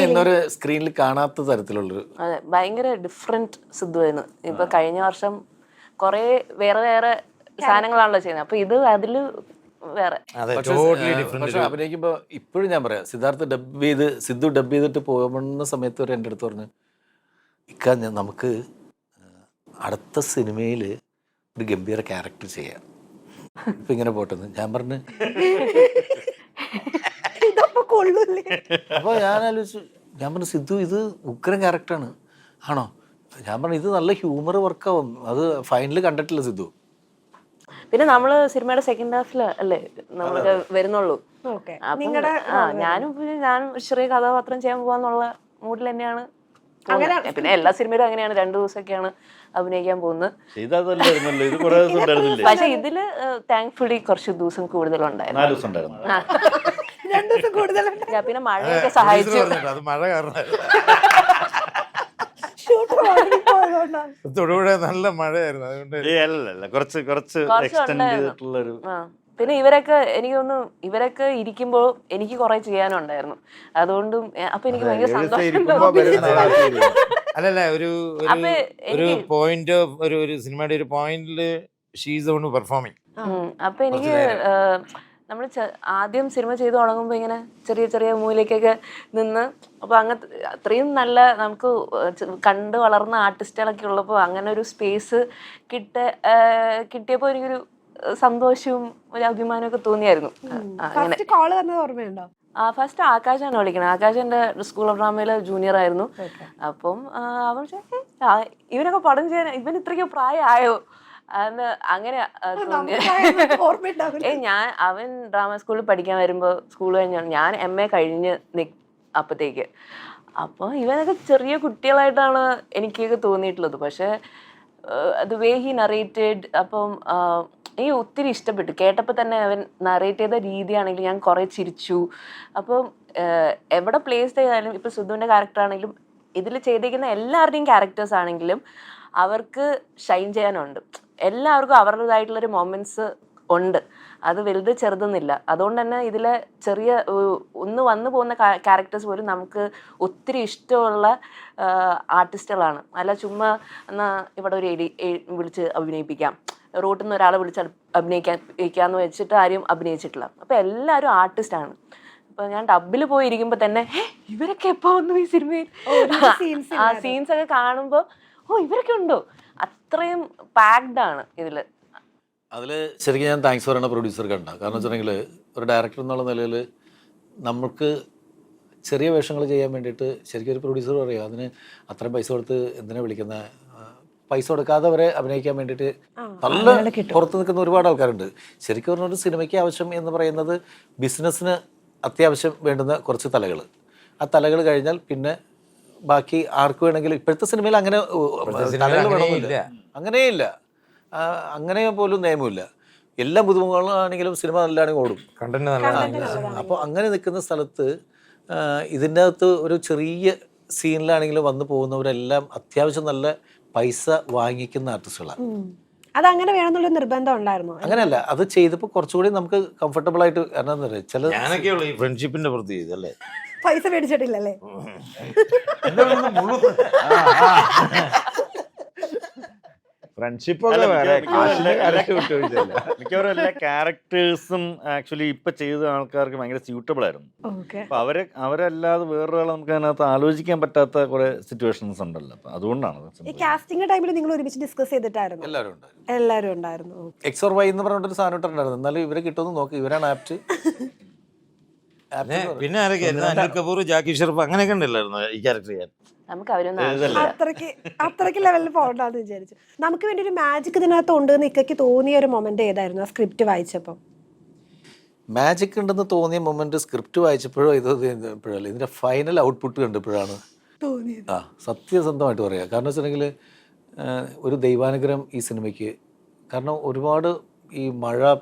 ഇന്നൊരു സ്ക്രീനിൽ കാണാത്ത തരത്തിലുള്ളൊരു ഭയങ്കര ഡിഫറെന്റ് സിദ്ധുവായിരുന്നു. ഇപ്പൊ കഴിഞ്ഞ വർഷം കൊറേ വേറെ സാധനങ്ങളാണല്ലോ ചെയ്യുന്നത്. അപ്പൊ ഇത് അതില് വേറെ. പക്ഷെ അഭിനയിക്കുമ്പോ ഇപ്പോഴും ഞാൻ പറയാം, സിദ്ധു ഡബ് ചെയ്തിട്ട് പോകുന്ന സമയത്ത് വരെ എൻ്റെ അടുത്ത് പറഞ്ഞു, ഇക്ക നമുക്ക് അടുത്ത സിനിമയിൽ ഒരു ഗംഭീര ക്യാരക്ടർ ചെയ്യാം, ഇപ്പൊ ഇങ്ങനെ പോട്ടെന്ന്. ഞാൻ പറഞ്ഞു അപ്പൊ ഞാൻ ആലോചിച്ചു, ഞാൻ പറഞ്ഞു സിദ്ധു ഇത് ഉഗ്രൻ ക്യാരക്ടറാണ്, ആണോ? ഞാൻ പറഞ്ഞു ഇത് നല്ല ഹ്യൂമർ വർക്കാവും. അത് ഫൈനൽ കണ്ടിട്ടില്ല സിദ്ധു. പിന്നെ നമ്മള് സിനിമയുടെ സെക്കൻഡ് ഹാഫിൽ അല്ലേ നമ്മളൊക്കെ വരുന്നുള്ളൂ. ഓക്കെ. അപ്പം ഞാനും ചെറിയ കഥാപാത്രം ചെയ്യാൻ പോവാന്നുള്ള മൂഡിൽ തന്നെയാണ് പോകുന്നത്. പിന്നെ എല്ലാ സിനിമയിലും അങ്ങനെയാണ്, 2 ദിവസമൊക്കെയാണ് അഭിനയിക്കാൻ പോകുന്നത്. ഇതല്ലായിരുന്നല്ലോ, ഇത് കുറേ ദിവസം ഉണ്ടായിരുന്നില്ലേ? പക്ഷെ ഇതില് താങ്ക്ഫുള്ളി കുറച്ച് ദിവസം കൂടുതലുണ്ടായിരുന്നു. 4 ദിവസം ഉണ്ടായിരുന്നു. 2 ദിവസം കൂടുതലുണ്ട്. പിന്നെ മഴയൊക്കെ സഹായിച്ചു. അത് മഴ കാരണം ഷൂട്ട് പോയതുകൊണ്ടാണ്. തൊടുപുഴ നല്ല മഴയായിരുന്നു, അതുകൊണ്ട് അല്ല കുറച്ച് എക്സ്റ്റെൻഡ് ഉണ്ടായിരുന്നു. ചെയ്തിട്ടുള്ളൊരു. പിന്നെ ഇവരൊക്കെ എനിക്ക് തോന്നുന്നു ഇവരൊക്കെ ഇരിക്കുമ്പോൾ എനിക്ക് കുറെ ചെയ്യാനുണ്ടായിരുന്നു. അതുകൊണ്ടും അപ്പൊ എനിക്ക് ഭയങ്കര സന്തോഷം തോന്നി. അല്ലല്ല ഒരു അപ്പൊ ഒരു പോയിന്റ് ഒരു സിനിമയുടെ ഒരു പോയിന്റില് ഷീസ് ഓൺ പെർഫോമിങ്. അപ്പൊ എനിക്ക് നമ്മൾ ആദ്യം സിനിമ ചെയ്തു തുടങ്ങുമ്പോൾ ഇങ്ങനെ ചെറിയ ചെറിയ മൂലയ്ക്കൊക്കെ നിന്ന്, അപ്പൊ അങ്ങനത്തെ അത്രയും നല്ല നമുക്ക് കണ്ട് വളർന്ന ആർട്ടിസ്റ്റുകളൊക്കെ ഉള്ളപ്പോൾ അങ്ങനെ ഒരു സ്പേസ് കിട്ടിയപ്പോൾ എനിക്കൊരു സന്തോഷവും ഒരു അഭിമാനവും ഒക്കെ തോന്നിയായിരുന്നു. അങ്ങനെ കോള് വന്നത് ഓർമ്മയുണ്ടോ? ഫസ്റ്റ് ആകാശാണ് വിളിക്കണത്. ആകാശ് എൻ്റെ സ്കൂൾ ഓഫ് ഡ്രാമയിലെ ജൂനിയർ ആയിരുന്നു. അപ്പം അവൻ ഇവനൊക്കെ പടം ചെയ്യാൻ ഇവൻ ഇത്രയ്ക്ക് പ്രായമായോ അങ്ങനെ തോന്നിയ. അവൻ ഡ്രാമ സ്കൂളിൽ പഠിക്കാൻ വരുമ്പോൾ സ്കൂൾ കഴിഞ്ഞാണ് ഞാൻ MA കഴിഞ്ഞ് അപ്പത്തേക്ക്. അപ്പോൾ ഇവനൊക്കെ ചെറിയ കുട്ടികളായിട്ടാണ് എനിക്കൊക്കെ തോന്നിയിട്ടുള്ളത്. പക്ഷെ ദ വേ ഹി നറേറ്റഡ്, അപ്പം എനിക്ക് ഒത്തിരി ഇഷ്ടപ്പെട്ടു. കേട്ടപ്പോൾ തന്നെ അവൻ നറേറ്റ് ചെയ്ത രീതിയാണെങ്കിലും ഞാൻ കുറേ ചിരിച്ചു. അപ്പം എവിടെ പ്ലേസ് ചെയ്താലും ഇപ്പം സിദ്ധുവിൻ്റെ ക്യാരക്ടർ ആണെങ്കിലും ഇതിൽ ചെയ്തിരിക്കുന്ന എല്ലാവരുടെയും ക്യാരക്ടേഴ്സ് ആണെങ്കിലും അവർക്ക് ഷൈൻ ചെയ്യാനുണ്ട്. എല്ലാവർക്കും അവരുടേതായിട്ടുള്ളൊരു മൊമെന്റ്സ് ഉണ്ട്. അത് വലുത് ചെറുതെന്നില്ല. അതുകൊണ്ട് തന്നെ ഇതിലെ ചെറിയ ഒന്ന് വന്നു പോകുന്ന ക്യാരക്ടേഴ്സ് പോലും നമുക്ക് ഒത്തിരി ഇഷ്ടമുള്ള ആർട്ടിസ്റ്റുകളാണ്. അല്ല ചുമ്മാ എന്നാൽ ഇവിടെ ഒരു വിളിച്ച് അഭിനയിപ്പിക്കാം, റോട്ടിൽ നിന്ന് ഒരാളെ വിളിച്ച് അഭിനയിക്കാന്ന് വെച്ചിട്ട് ആരും അഭിനയിച്ചിട്ടില്ല. അപ്പോൾ എല്ലാവരും ആർട്ടിസ്റ്റാണ്. അപ്പോൾ ഞാൻ ഡബിൽ പോയിരിക്കുമ്പോൾ തന്നെ ഇവരൊക്കെ എപ്പോൾ വന്നു ഈ സിനിമയിൽ, ആ സീൻസ് ഒക്കെ കാണുമ്പോൾ ഇവരൊക്കെ ഉണ്ടോ, അത്രയും പാക്ഡ് ആണ് ഇതിൽ. അതിൽ ശരിക്കും ഞാൻ താങ്ക്സ് പറയുന്ന പ്രൊഡ്യൂസർക്ക് ഉണ്ടാകും. കാരണം വെച്ചിട്ടുണ്ടെങ്കിൽ ഒരു ഡയറക്ടർ എന്നുള്ള നിലയിൽ നമുക്ക് ചെറിയ വേഷങ്ങൾ ചെയ്യാൻ വേണ്ടിയിട്ട് ശരിക്കും ഒരു പ്രൊഡ്യൂസർ പറയുക അതിന് അത്രയും പൈസ കൊടുത്ത് എന്തിനാ വിളിക്കുന്ന, പൈസ കൊടുക്കാതെ വരെ അഭിനയിക്കാൻ വേണ്ടിയിട്ട് നല്ല പുറത്ത് നിൽക്കുന്ന ഒരുപാട് ആൾക്കാരുണ്ട്. ശരിക്കും പറഞ്ഞ ഒരു സിനിമയ്ക്ക് ആവശ്യം എന്ന് പറയുന്നത് ബിസിനസ്സിന് അത്യാവശ്യം വേണ്ടുന്ന കുറച്ച് തലകൾ. ആ തലകൾ കഴിഞ്ഞാൽ പിന്നെ ബാക്കി ആർക്ക് വേണമെങ്കിലും ഇപ്പോഴത്തെ സിനിമയിൽ അങ്ങനെ തലകൾ വേണമെന്നില്ല, അങ്ങനെയില്ല, അങ്ങനെ പോലും നിയമമില്ല. എല്ലാ പുതുമുഖങ്ങളാണെങ്കിലും സിനിമ നല്ലതാണെങ്കിൽ ഓടും, കണ്ടന്റ് നല്ല. അപ്പോൾ അങ്ങനെ നിൽക്കുന്ന സ്ഥലത്ത് ഇതിൻ്റെ അകത്ത് ഒരു ചെറിയ സീനിലാണെങ്കിലും വന്നു പോകുന്നവരെല്ലാം അത്യാവശ്യം നല്ല പൈസ വാങ്ങിക്കുന്ന ആർട്ടിസ്റ്റുകളാണ്. അതങ്ങനെ വേണമെന്നുള്ള നിർബന്ധം ഉണ്ടായിരുന്നു? അങ്ങനെയല്ല, അത് ചെയ്തപ്പോൾ കുറച്ചുകൂടി നമുക്ക് കംഫർട്ടബിൾ ആയിട്ട്. കാരണം എന്താ പറയുക, ചില ഞാനൊക്കെയുള്ള ഈ ഫ്രണ്ട്ഷിപ്പിന്റെ പുറത്ത് ചെയ്തല്ലേ, പൈസ മേടിച്ചിട്ടില്ലല്ലേ? ഫ്രണ്ട്ഷിപ്പൊക്കെ വേറെ, മിക്കവാറും എല്ലാ ക്യാരക്ടേഴ്സും ആക്ച്വലി ഇപ്പൊ ചെയ്ത ആൾക്കാർക്ക് ഭയങ്കര സ്യൂട്ടബിൾ ആയിരുന്നു. അപ്പൊ അവരല്ലാതെ വേറൊരാളെ നമുക്ക് അതിനകത്ത് ആലോചിക്കാൻ പറ്റാത്ത കുറെ സിറ്റുവേഷൻസ് ഉണ്ടല്ലോ. അപ്പൊ അതുകൊണ്ടാണ് ഈ കാസ്റ്റിംഗ് ടൈമിൽ നിങ്ങൾ ഒരുമിച്ച് ഡിസ്കസ് ചെയ്തിട്ടായിരുന്നു? എല്ലാവരും ഉണ്ടായിരുന്നു. എക്സ് ഓർ വൈ എന്ന് പറഞ്ഞിട്ടൊരു സാധനം ഇട്ടുണ്ടായിരുന്നു. എന്നാലും ഇവരെ കിട്ടുമെന്ന് നോക്കി, ഇവരാണ് ആപ്റ്റ്. പിന്നെ ആരൊക്കെയായിരുന്നു? അനിൽ കപൂർ, ജാക്കി ഷെറഫ് അങ്ങനെയൊക്കെ ഉണ്ടല്ലായിരുന്നു ഈ ക്യാരക്ടർ ചെയ്യാൻ? നമുക്ക് അവരൊന്നും അത്രയ്ക്ക് ലെവലിൽ പോകണ്ടെന്ന് വിചാരിച്ചു. നമുക്ക് വേണ്ടി ഒരു മാജിക് ഇതിനകത്ത് ഉണ്ടെന്ന് ഇക്കയ്ക്ക് തോന്നിയ ഒരു മൊമെന്റ് ഏതായിരുന്നു ആ സ്ക്രിപ്റ്റ് വായിച്ചപ്പോൾ? മാജിക് ഉണ്ടെന്ന് തോന്നിയ മൊമെന്റ് സ്ക്രിപ്റ്റ് വായിച്ചപ്പോഴോ ഇപ്പോഴല്ല, ഇതിന്റെ ഫൈനൽ ഔട്ട്പുട്ട് കണ്ടപ്പോഴാണ് തോന്നിയത്. സത്യസന്ധമായിട്ട് പറയാം. കാരണം വെച്ചിട്ടുണ്ടെങ്കിൽ ഒരു ദൈവാനുഗ്രഹം ഈ സിനിമയ്ക്ക്. കാരണം ഒരുപാട് ഈ മഴ,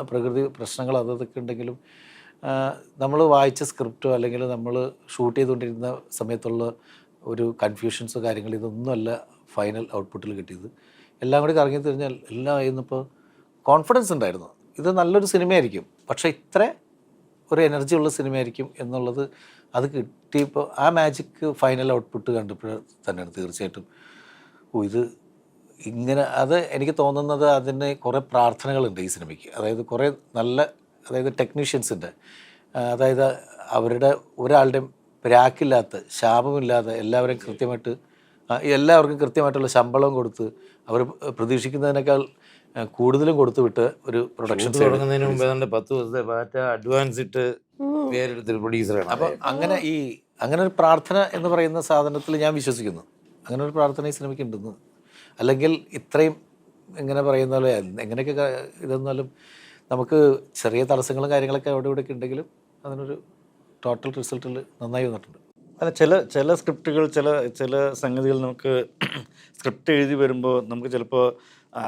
പ്രകൃതി പ്രശ്നങ്ങൾ അതൊക്കെ ഉണ്ടെങ്കിലും നമ്മൾ വായിച്ച സ്ക്രിപ്റ്റോ അല്ലെങ്കിൽ നമ്മൾ ഷൂട്ട് ചെയ്തുകൊണ്ടിരുന്ന സമയത്തുള്ള ഒരു കൺഫ്യൂഷൻസോ കാര്യങ്ങൾ ഇതൊന്നുമല്ല ഫൈനൽ ഔട്ട്പുട്ടിൽ കിട്ടിയത്. എല്ലാം കൂടി കറങ്ങി തിരിഞ്ഞാൽ എല്ലാം ആയിരുന്നപ്പോൾ കോൺഫിഡൻസ് ഉണ്ടായിരുന്നു, ഇത് നല്ലൊരു സിനിമയായിരിക്കും, പക്ഷേ ഇത്ര ഒരു എനർജി ഉള്ള സിനിമയായിരിക്കും എന്നുള്ളത് അത് കിട്ടിയപ്പോൾ ആ മാജിക് ഫൈനൽ ഔട്ട്പുട്ട് കണ്ടപ്പോൾ തന്നെയാണ് തീർച്ചയായിട്ടും ഇത് ഇങ്ങനെ. അത് എനിക്ക് തോന്നുന്നത് അതിന് കുറേ പ്രാർത്ഥനകളുണ്ട് ഈ സിനിമയ്ക്ക്. അതായത് കുറേ നല്ല, അതായത് ടെക്നീഷ്യൻസിൻ്റെ, അതായത് അവരുടെ ഒരാളുടെയും പ്രാക്കില്ലാത്ത, ശാപമില്ലാതെ എല്ലാവരെയും കൃത്യമായിട്ട് എല്ലാവർക്കും കൃത്യമായിട്ടുള്ള ശമ്പളം കൊടുത്ത് അവർ പ്രതീക്ഷിക്കുന്നതിനേക്കാൾ കൂടുതലും കൊടുത്തു വിട്ട് ഒരു പ്രൊഡക്ഷൻ തുടങ്ങുന്നതിന് മുമ്പ് 10 ദിവസത്തെ ബാറ്റ അഡ്വാൻസ് ഇട്ട് പേരെടുത്തൊരു പ്രൊഡ്യൂസറാണ്. അപ്പോൾ അങ്ങനെ ഒരു പ്രാർത്ഥന എന്ന് പറയുന്ന സാധനത്തിൽ ഞാൻ വിശ്വസിക്കുന്നു. അങ്ങനെ ഒരു പ്രാർത്ഥന ഈ സിനിമയ്ക്ക് ഉണ്ടെന്ന്. അല്ലെങ്കിൽ ഇത്രയും ഇങ്ങനെ പറയുന്ന പോലെ എങ്ങനെയൊക്കെ ഇതെന്നാലും നമുക്ക് ചെറിയ തടസ്സങ്ങളും കാര്യങ്ങളൊക്കെ അവിടെ ഇവിടെയൊക്കെ ഉണ്ടെങ്കിലും അതിനൊരു ടോട്ടൽ റിസൾട്ടിൽ നന്നായി വന്നിട്ടുണ്ട്. അല്ല, ചില സ്ക്രിപ്റ്റുകൾ ചില സംഗതികൾ നമുക്ക് സ്ക്രിപ്റ്റ് എഴുതി വരുമ്പോൾ നമുക്ക് ചിലപ്പോൾ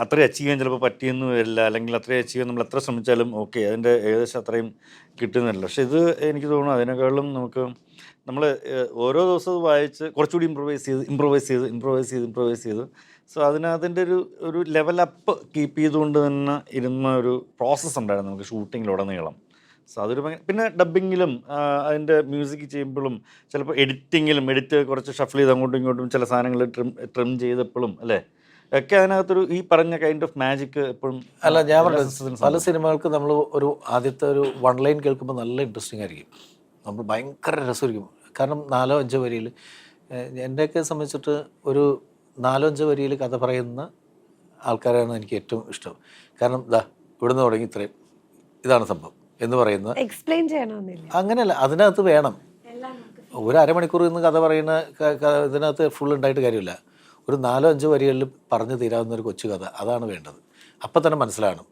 അത്രയും അച്ചീവ് ചെയ്യാൻ ചിലപ്പോൾ പറ്റിയെന്ന് വരില്ല, അല്ലെങ്കിൽ അത്രയും അച്ചീവ് ചെയ്യാൻ നമ്മൾ എത്ര ശ്രമിച്ചാലും ഓക്കെ അതിൻ്റെ ഏകദേശം അത്രയും കിട്ടുന്നില്ല. പക്ഷെ ഇത് എനിക്ക് തോന്നുന്നു അതിനേക്കാളും നമ്മൾ ഓരോ ദിവസവും വായിച്ച് കുറച്ചുകൂടി ഇമ്പ്രൂവൈസ് ചെയ്ത് സോ അതിൻ്റെ ഒരു ലെവൽ അപ്പ് കീപ്പ് ചെയ്തുകൊണ്ട് തന്നെ ഇരുന്ന ഒരു പ്രോസസ്സ് ഉണ്ടായിരുന്നു നമുക്ക് ഷൂട്ടിങ്ങിലുടനീളം. സോ അതൊരു പിന്നെ ഡബ്ബിങ്ങിലും അതിൻ്റെ മ്യൂസിക് ചെയ്യുമ്പോഴും ചിലപ്പോൾ എഡിറ്റ് കുറച്ച് ഷഫിൾ ചെയ്ത് അങ്ങോട്ടും ഇങ്ങോട്ടും ചില സാധനങ്ങൾ ട്രിം ചെയ്തപ്പോഴും അല്ലേ ഒക്കെ അതിനകത്തൊരു ഈ പറഞ്ഞ കൈൻഡ് ഓഫ് മാജിക് എപ്പോഴും. അല്ല, ഞാൻ പറഞ്ഞത് പല സിനിമകൾക്ക് നമ്മൾ ഒരു ആദ്യത്തെ ഒരു 1 ലൈൻ കേൾക്കുമ്പോൾ നല്ല ഇൻട്രസ്റ്റിംഗ് ആയിരിക്കും, നമ്മൾ ഭയങ്കര രസമായിരിക്കും. കാരണം 4-5 വരിയിൽ എൻ്റെയൊക്കെ സംബന്ധിച്ചിട്ട് ഒരു 4-5 വരിയിൽ കഥ പറയുന്ന ആൾക്കാരാണ് എനിക്ക് ഏറ്റവും ഇഷ്ടം. കാരണം ഇവിടുന്ന് തുടങ്ങി ഇത്രയും ഇതാണ് സംഭവം എന്ന് പറയുന്ന എക്സ്പ്ലെയിൻ ചെയ്യണമെന്നില്ല. അങ്ങനെയല്ല, അതിനകത്ത് വേണം. ഒരു അരമണിക്കൂർ നിന്ന് കഥ പറയുന്ന ഇതിനകത്ത് ഫുൾ ഉണ്ടായിട്ട് കാര്യമില്ല. ഒരു 4-5 വരികളിൽ പറഞ്ഞു തീരാവുന്ന ഒരു കൊച്ചു കഥ, അതാണ് വേണ്ടത്. അപ്പം തന്നെ മനസ്സിലാകണം.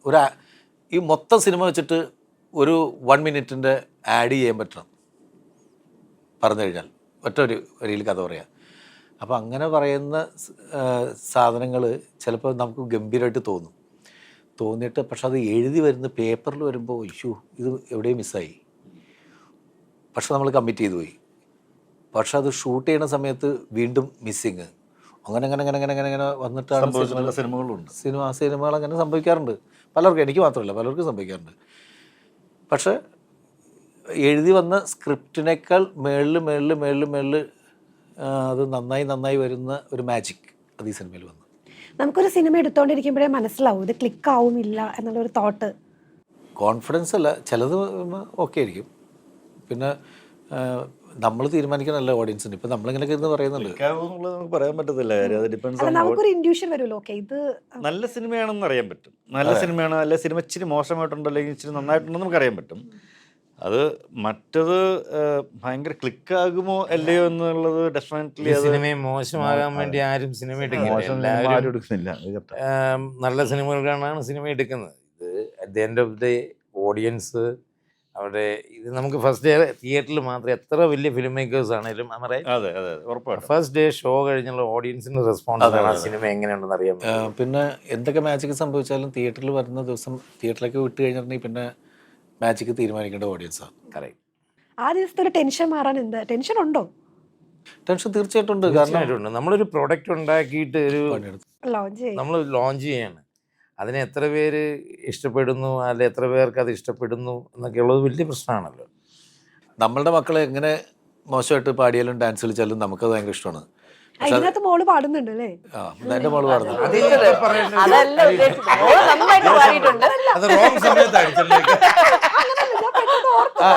ഈ മൊത്തം സിനിമ വെച്ചിട്ട് ഒരു 1 മിനിറ്റിൻ്റെ ആഡ് ചെയ്യാൻ പറ്റണം പറഞ്ഞു കഴിഞ്ഞാൽ, ഒറ്റ ഒരു വരിയിൽ കഥ പറയാം. അപ്പോൾ അങ്ങനെ പറയുന്ന സാധനങ്ങൾ ചിലപ്പോൾ നമുക്ക് ഗംഭീരമായിട്ട് തോന്നിയിട്ട് പക്ഷെ അത് എഴുതി വരുന്ന പേപ്പറിൽ വരുമ്പോൾ ഇഷ്യൂ ഇത് എവിടെയും മിസ്സായി, പക്ഷെ നമ്മൾ കമ്മിറ്റ് ചെയ്തു പോയി. പക്ഷെ അത് ഷൂട്ട് ചെയ്യുന്ന സമയത്ത് വീണ്ടും മിസ്സിങ് അങ്ങനെ വന്നിട്ടാണ് സിനിമകളുണ്ട്. സിനിമകൾ അങ്ങനെ സംഭവിക്കാറുണ്ട് പലർക്കും, എനിക്ക് മാത്രമല്ല പലർക്കും സംഭവിക്കാറുണ്ട്. പക്ഷെ എഴുതി വന്ന സ്ക്രിപ്റ്റിനേക്കാൾ മേളിൽ അത് നന്നായി വരുന്ന ഒരു മാജിക് അത് ഈ സിനിമയിൽ വന്നു. നമുക്കൊരു സിനിമ എടുത്തോണ്ടിരിക്കുമ്പോഴേ മനസ്സിലാവും ഇത് ക്ലിക്ക് ആവുമില്ല എന്നുള്ളൊരു തോട്ട്. കോൺഫിഡൻസ് അല്ല, ചിലത് ഓക്കെ ആയിരിക്കും. പിന്നെ നമ്മൾ തീരുമാനിക്കണമല്ലോ ഓഡിയൻസിന്. ഇപ്പം നമ്മളിങ്ങനെയൊക്കെ ഇരുന്ന് പറയുന്നുണ്ട്, നമുക്ക് പറയാൻ പറ്റത്തില്ല കാര്യം. അത് ഡിപ്പെൻസ്. നമുക്കൊരു ഇൻഡ്യൂഷൻ വരുമല്ലോ, ഓക്കെ ഇത് നല്ല സിനിമയാണെന്ന് അറിയാൻ പറ്റും. നല്ല സിനിമയാണ്, അല്ലെ സിനിമ ഇച്ചിരി മോശമായിട്ടുണ്ടോ അല്ലെങ്കിൽ ഇച്ചിരി നന്നായിട്ടുണ്ടോ നമുക്ക് അറിയാൻ പറ്റും. അത് മറ്റത് ഭയങ്കര ക്ലിക്ക് ആകുമോ അല്ലയോ എന്നുള്ളത് ഡെഫിനറ്റ്ലി സിനിമയെ മോശമാകാൻ വേണ്ടി ആരും സിനിമ എടുക്കുന്നില്ല. നല്ല സിനിമകൾക്കാണ് സിനിമ എടുക്കുന്നത്. ഇത് at the end of the audience അവിടെ ഇത് നമുക്ക് ഫസ്റ്റ് ഡേ തിയേറ്ററിൽ മാത്രം എത്ര വലിയ ഫിലിം മേക്കേഴ്സ് ആണെങ്കിലും ഫസ്റ്റ് ഡേ ഷോ കഴിഞ്ഞുള്ള ഓഡിയൻസിന്റെ റെസ്പോൺസ് ആണ് ആ സിനിമ എങ്ങനെയുണ്ടെന്ന് അറിയാൻ. പിന്നെ എന്തൊക്കെ മാജിക് സംഭവിച്ചാലും തിയേറ്ററിൽ വരുന്ന ദിവസം തിയേറ്ററിലേക്ക് വിട്ട് കഴിഞ്ഞിട്ടുണ്ടെങ്കിൽ പിന്നെ മാജിക് തീരുമാനിക്കേണ്ട ഓഡിയൻസാണ്. കറക്റ്റ്. ആ ദിവസത്തെ ഒരു ടെൻഷൻ മാറാൻ എന്താ ടെൻഷൻ ഉണ്ടോ? ടെൻഷൻ തീർച്ചയായിട്ടും ഉണ്ട്. കാരണം നമ്മളൊരു പ്രൊഡക്റ്റ് ഉണ്ടാക്കിയിട്ട് നമ്മൾ ലോഞ്ച് ചെയ്യാണ്, അതിനെ എത്ര പേര് ഇഷ്ടപ്പെടുന്നു അല്ലെ എത്ര പേർക്ക് അത് ഇഷ്ടപ്പെടുന്നു എന്നൊക്കെ ഉള്ളത് വലിയ പ്രശ്നമാണല്ലോ. നമ്മളുടെ മക്കളെ എങ്ങനെ മോശമായിട്ട് പാടിയാലും ഡാൻസ് കളിച്ചാലും നമുക്കത് ഭയങ്കര ഇഷ്ടമാണ്. അതിനകത്ത് മോള് പാടുന്നുണ്ട് അല്ലേ? എൻ്റെ മോള് പാടുന്നു.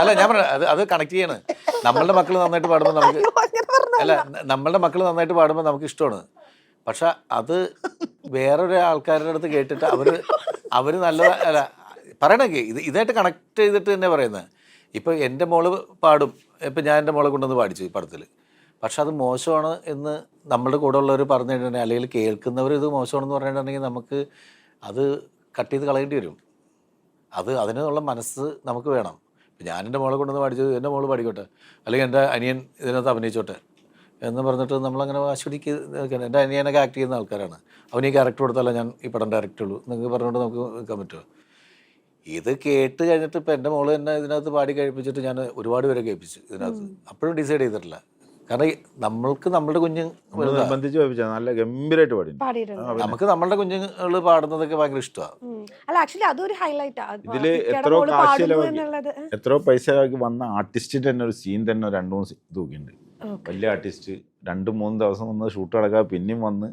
അല്ല, ഞാൻ പറഞ്ഞ അത് കണക്ട് ചെയ്യാണ്. നമ്മളുടെ മക്കൾ നന്നായിട്ട് പാടുമ്പോൾ നമുക്ക് നമ്മളുടെ മക്കൾ നന്നായിട്ട് പാടുമ്പോൾ നമുക്ക് ഇഷ്ടമാണ്. പക്ഷെ അത് വേറൊരു ആൾക്കാരുടെ അടുത്ത് കേട്ടിട്ട് അവർ നല്ലത് അല്ല പറയണൊക്കെ ഇതായിട്ട് കണക്ട് ചെയ്തിട്ട് തന്നെ പറയുന്നത്. ഇപ്പം എൻ്റെ മോള് പാടും, ഇപ്പം ഞാൻ എൻ്റെ മോളെ കൊണ്ടുവന്ന് പാടിച്ചു ഈ പടത്തിൽ. പക്ഷെ അത് മോശമാണ് എന്ന് നമ്മളുടെ കൂടെ ഉള്ളവർ പറഞ്ഞു കഴിഞ്ഞിട്ടുണ്ടെങ്കിൽ അല്ലെങ്കിൽ കേൾക്കുന്നവർ ഇത് മോശമാണെന്ന് പറഞ്ഞിട്ടുണ്ടെങ്കിൽ നമുക്ക് അത് കട്ട് ചെയ്ത് കളയേണ്ടി വരും. അതിനുള്ള മനസ്സ് നമുക്ക് വേണം. ഇപ്പം ഞാൻ എൻ്റെ മോളെ കൊണ്ടുവന്ന് പാടിച്ചത് എൻ്റെ മോള് പാടിക്കോട്ടെ, അല്ലെങ്കിൽ എൻ്റെ അനിയൻ ഇതിനകത്ത് അഭിനയിച്ചോട്ടെ എന്ന് പറഞ്ഞിട്ട് നമ്മളങ്ങനെ ആസ്വദിക്കുക. എൻ്റെ അനിയനൊക്കെ ആക്ട് ചെയ്യുന്ന ആൾക്കാരാണ്, അവന് ഈ ക്യാരക്ടർ കൊടുത്താലേ ഞാൻ ഈ പടം ഡയറക്റ്റ് ഉള്ളൂ എന്നൊക്കെ പറഞ്ഞുകൊണ്ട് നമുക്ക് നിൽക്കാൻ പറ്റുമോ? ഇത് കേട്ട് കഴിഞ്ഞിട്ട് ഇപ്പം എൻ്റെ മോള് തന്നെ ഇതിനകത്ത് പാടി കഴിപ്പിച്ചിട്ട് ഞാൻ ഒരുപാട് പേരെ കേൾപ്പിച്ചു ഇതിനകത്ത്. അപ്പോഴും ഡിസൈഡ് ചെയ്തിട്ടില്ല. കാരണം നമ്മൾക്ക് നമ്മളുടെ കുഞ്ഞ് നല്ല ഗംഭീരമായിട്ട് പാടി. നമുക്ക് നമ്മളുടെ കുഞ്ഞുങ്ങൾ പാടുന്നതൊക്കെ ഭയങ്കര ഇഷ്ടമാണ്. അല്ല, ആക്ച്വലി അതൊരു ഹൈലൈറ്റ്. ഇതില് എത്രയോ പൈസ വന്ന ആർട്ടിസ്റ്റിന്റെ തന്നെ ഒരു സീൻ തന്നെ 2-3 തൂക്കിയുണ്ട്. വലിയ ആർട്ടിസ്റ്റ് 2-3 ദിവസം വന്ന് ഷൂട്ട് നടക്കുക, പിന്നെയും വന്ന്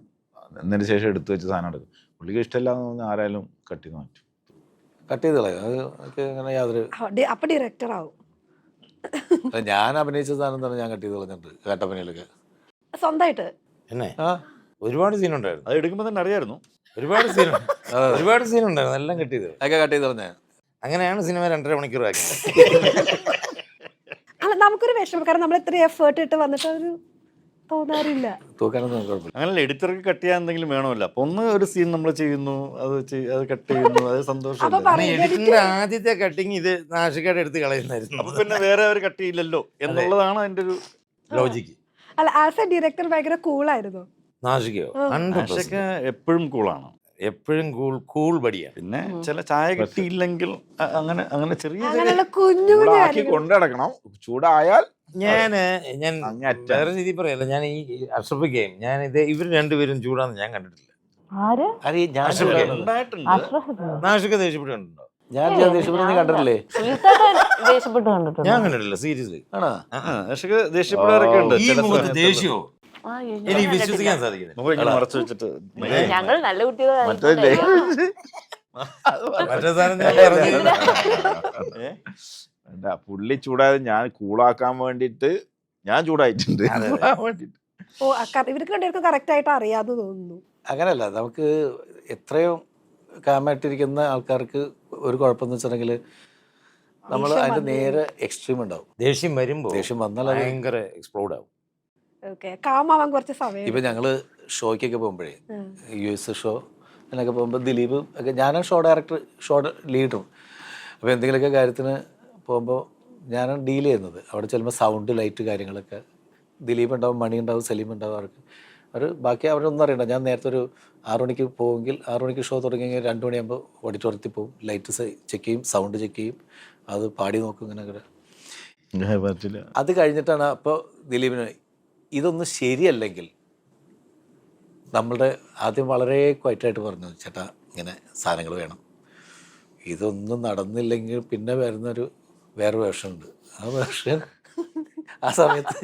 എന്നതിന് ശേഷം എടുത്തു വെച്ച സാധനം എടുക്കും. പുള്ളിക്ക് ഇഷ്ടമല്ലാന്ന് പറഞ്ഞാൽ ആരായാലും കട്ട് ചെയ്ത് മാറ്റും, കട്ട് ചെയ്ത് കളയും. അത് അങ്ങനെ യാതൊരു അപ്പൊ ഡയറക്ടർ ആവും. ഞാൻ അഭിനയിച്ച സാധനം തന്നെ ഞാൻ കട്ട് ചെയ്ത് കളഞ്ഞിട്ടുണ്ട് കട്ടപ്പനയിലൊക്കെ സ്വന്തമായിട്ട്. എന്നെ ഒരുപാട് സീൻ ഉണ്ടായിരുന്നു, അത് എടുക്കുമ്പോൾ തന്നെ അറിയായിരുന്നു. ഒരുപാട് സീൻ ഉണ്ടായിരുന്നു, എല്ലാം കട്ട് ചെയ്ത് കളഞ്ഞ. അങ്ങനെയാണ് സിനിമ 2.5 മണിക്കൂർ ആക്കിയത്. അല്ല, നമുക്കൊരു വിഷമം, കാരണം നമ്മൾ ഇത്ര എഫേർട്ട് ഇട്ട് വന്നിട്ട് ഒരു തോന്നാറില്ല. തൂക്കാനൊന്നും കുഴപ്പമില്ല. അങ്ങനല്ല, എഡിറ്റർക്ക് കട്ട് ചെയ്യാൻ എന്തെങ്കിലും വേണമല്ലോ. അപ്പൊ ഒന്ന് ഒരു സീൻ നമ്മൾ ചെയ്യുന്നു, അത് കട്ട് ചെയ്യുന്നു, അത് സന്തോഷമല്ലേ. എഡിറ്റിന്റെ ആദ്യത്തെ കട്ടിങ് ഇത് നാഷികയുടെ എടുത്ത് കളയുന്നായിരുന്നു. അപ്പൊ പിന്നെ വേറെ ഒരു കട്ട് ചെയ്യില്ലല്ലോ എന്നുള്ളതാണ് അതിന്റെ ഒരു ലോജിക്ക്. അല്ല, ആസ് എ ഡയറക്ടർ ഭയങ്കര കൂളായിരുന്നു. നാഷികയോ ആഷൊക്കെ എപ്പോഴും കൂളാണ്, എപ്പോഴും കൂൾ ബടിയാണ്. പിന്നെ ചില ചായ കിട്ടിയില്ലെങ്കിൽ അങ്ങനെ അങ്ങനെ ചെറിയ അങ്ങനെയുള്ള കുഞ്ഞു കുഞ്ഞു ചൂടാക്കി കാര്യങ്ങൾ. കൊണ്ടുനടക്കണം. ചൂടായാൽ ഞാൻ അങ്ങേയറ്റം. വേറെ രീതി പറയല്ല, ഞാൻ ഈ അഷ്റഫിക്കുകയും ഞാൻ ഇത് ഇവർ രണ്ടുപേരും ചൂടാന്ന് ഞാൻ കണ്ടിട്ടില്ല. ആര്? അത് ഞാൻ ഉണ്ടായിട്ടുണ്ട്. നാഷിക ദേഷ്യപ്പെട്ടുണ്ടോ? ഞാൻ ദേഷ്യപ്പെടുന്ന കണ്ടിട്ടില്ലേ? ദേഷ്യപ്പെട്ട് കണ്ടിട്ടുണ്ട്. ഞാൻ കണ്ടിട്ടില്ല, സീരിയസ്ലി. ആണോ? ആഷൊക്കെ ദേഷ്യപ്പെടാറൊക്കെ ഉണ്ട് ഈ ചില മുഖത്ത് സമയത്ത്. ദേഷ്യമോ എനിക്ക് വിശ്വസിക്കാൻ സാധിക്കുന്നില്ല. മുഖം ഇങ്ങനെ മറച്ചു വെച്ചിട്ട് ഞങ്ങൾ നല്ല കുട്ടികളാണ്. മറ്റല്ലേ മറ്റേ സാധനം ഞാൻ പറഞ്ഞില്ല. എന്താ പുള്ളി ചൂടായത് ഞാൻ കൂളാക്കാൻ വേണ്ടിട്ട് ഞാൻ ചൂടായിട്ടുണ്ട്. വേണ്ടിട്ട് ഓ, ഇവർക്ക് രണ്ടുപേർക്കും കറക്റ്റ് ആയിട്ട് അറിയാതെ തോന്നുന്നു. അങ്ങനെയല്ല, നമുക്ക് എത്രയും കാമായിട്ടിരിക്കുന്ന ആൾക്കാർക്ക് ഒരു കുഴപ്പമെന്ന് വെച്ചിട്ടുണ്ടെങ്കിൽ നമ്മൾ അതിന്റെ നേരെ എക്സ്ട്രീം ഉണ്ടാവും. ദേഷ്യം വരുമ്പോ ദേഷ്യം വന്നാൽ അത് ഭയങ്കര എക്സ്പ്ലോഡ് ആവും. ഓക്കെ, കാമാവാൻ കുറച്ച് സമയം. ഇപ്പം ഞങ്ങൾ ഷോയ്ക്കൊക്കെ പോകുമ്പോഴേ US ഷോ എന്നൊക്കെ പോകുമ്പോൾ ദിലീപ് ഒക്കെ, ഞാനാണ് ഷോ ഡയറക്ടർ, ഷോ ലീഡറും. അപ്പോൾ എന്തെങ്കിലുമൊക്കെ കാര്യത്തിന് പോകുമ്പോൾ ഞാനാണ് ഡീൽ ചെയ്യുന്നത്. അവിടെ ചെല്ലുമ്പോൾ സൗണ്ട്, ലൈറ്റ് കാര്യങ്ങളൊക്കെ ദിലീപ് ഉണ്ടാവും, മണി ഉണ്ടാവും, സലീം ഉണ്ടാവും. അവർ ബാക്കി അവരൊന്നും അറിയണ്ട. ഞാൻ നേരത്തെ ഒരു 6 മണിക്ക് പോവുമെങ്കിൽ 6 മണിക്ക് ഷോ തുടങ്ങിയെങ്കിൽ 2 മണിയാകുമ്പോൾ ഓഡിറ്റോറിയത്തിൽ പോകും, ലൈറ്റ് ചെക്ക് ചെയ്യും, സൗണ്ട് ചെക്ക് ചെയ്യും, അത് പാടി നോക്കും. ഇങ്ങനെ പറ്റില്ല. അത് കഴിഞ്ഞിട്ടാണ് അപ്പോൾ ദിലീപിന് ഇതൊന്നും ശരിയല്ലെങ്കിൽ നമ്മളുടെ ആദ്യം വളരെ ക്വയറ്റായിട്ട് പറഞ്ഞു, ചേട്ടാ ഇങ്ങനെ സാധനങ്ങൾ വേണം. ഇതൊന്നും നടന്നില്ലെങ്കിൽ പിന്നെ വരുന്നൊരു വേറെ വേർഷനുണ്ട്. ആ വേർഷൻ ആ സമയത്ത്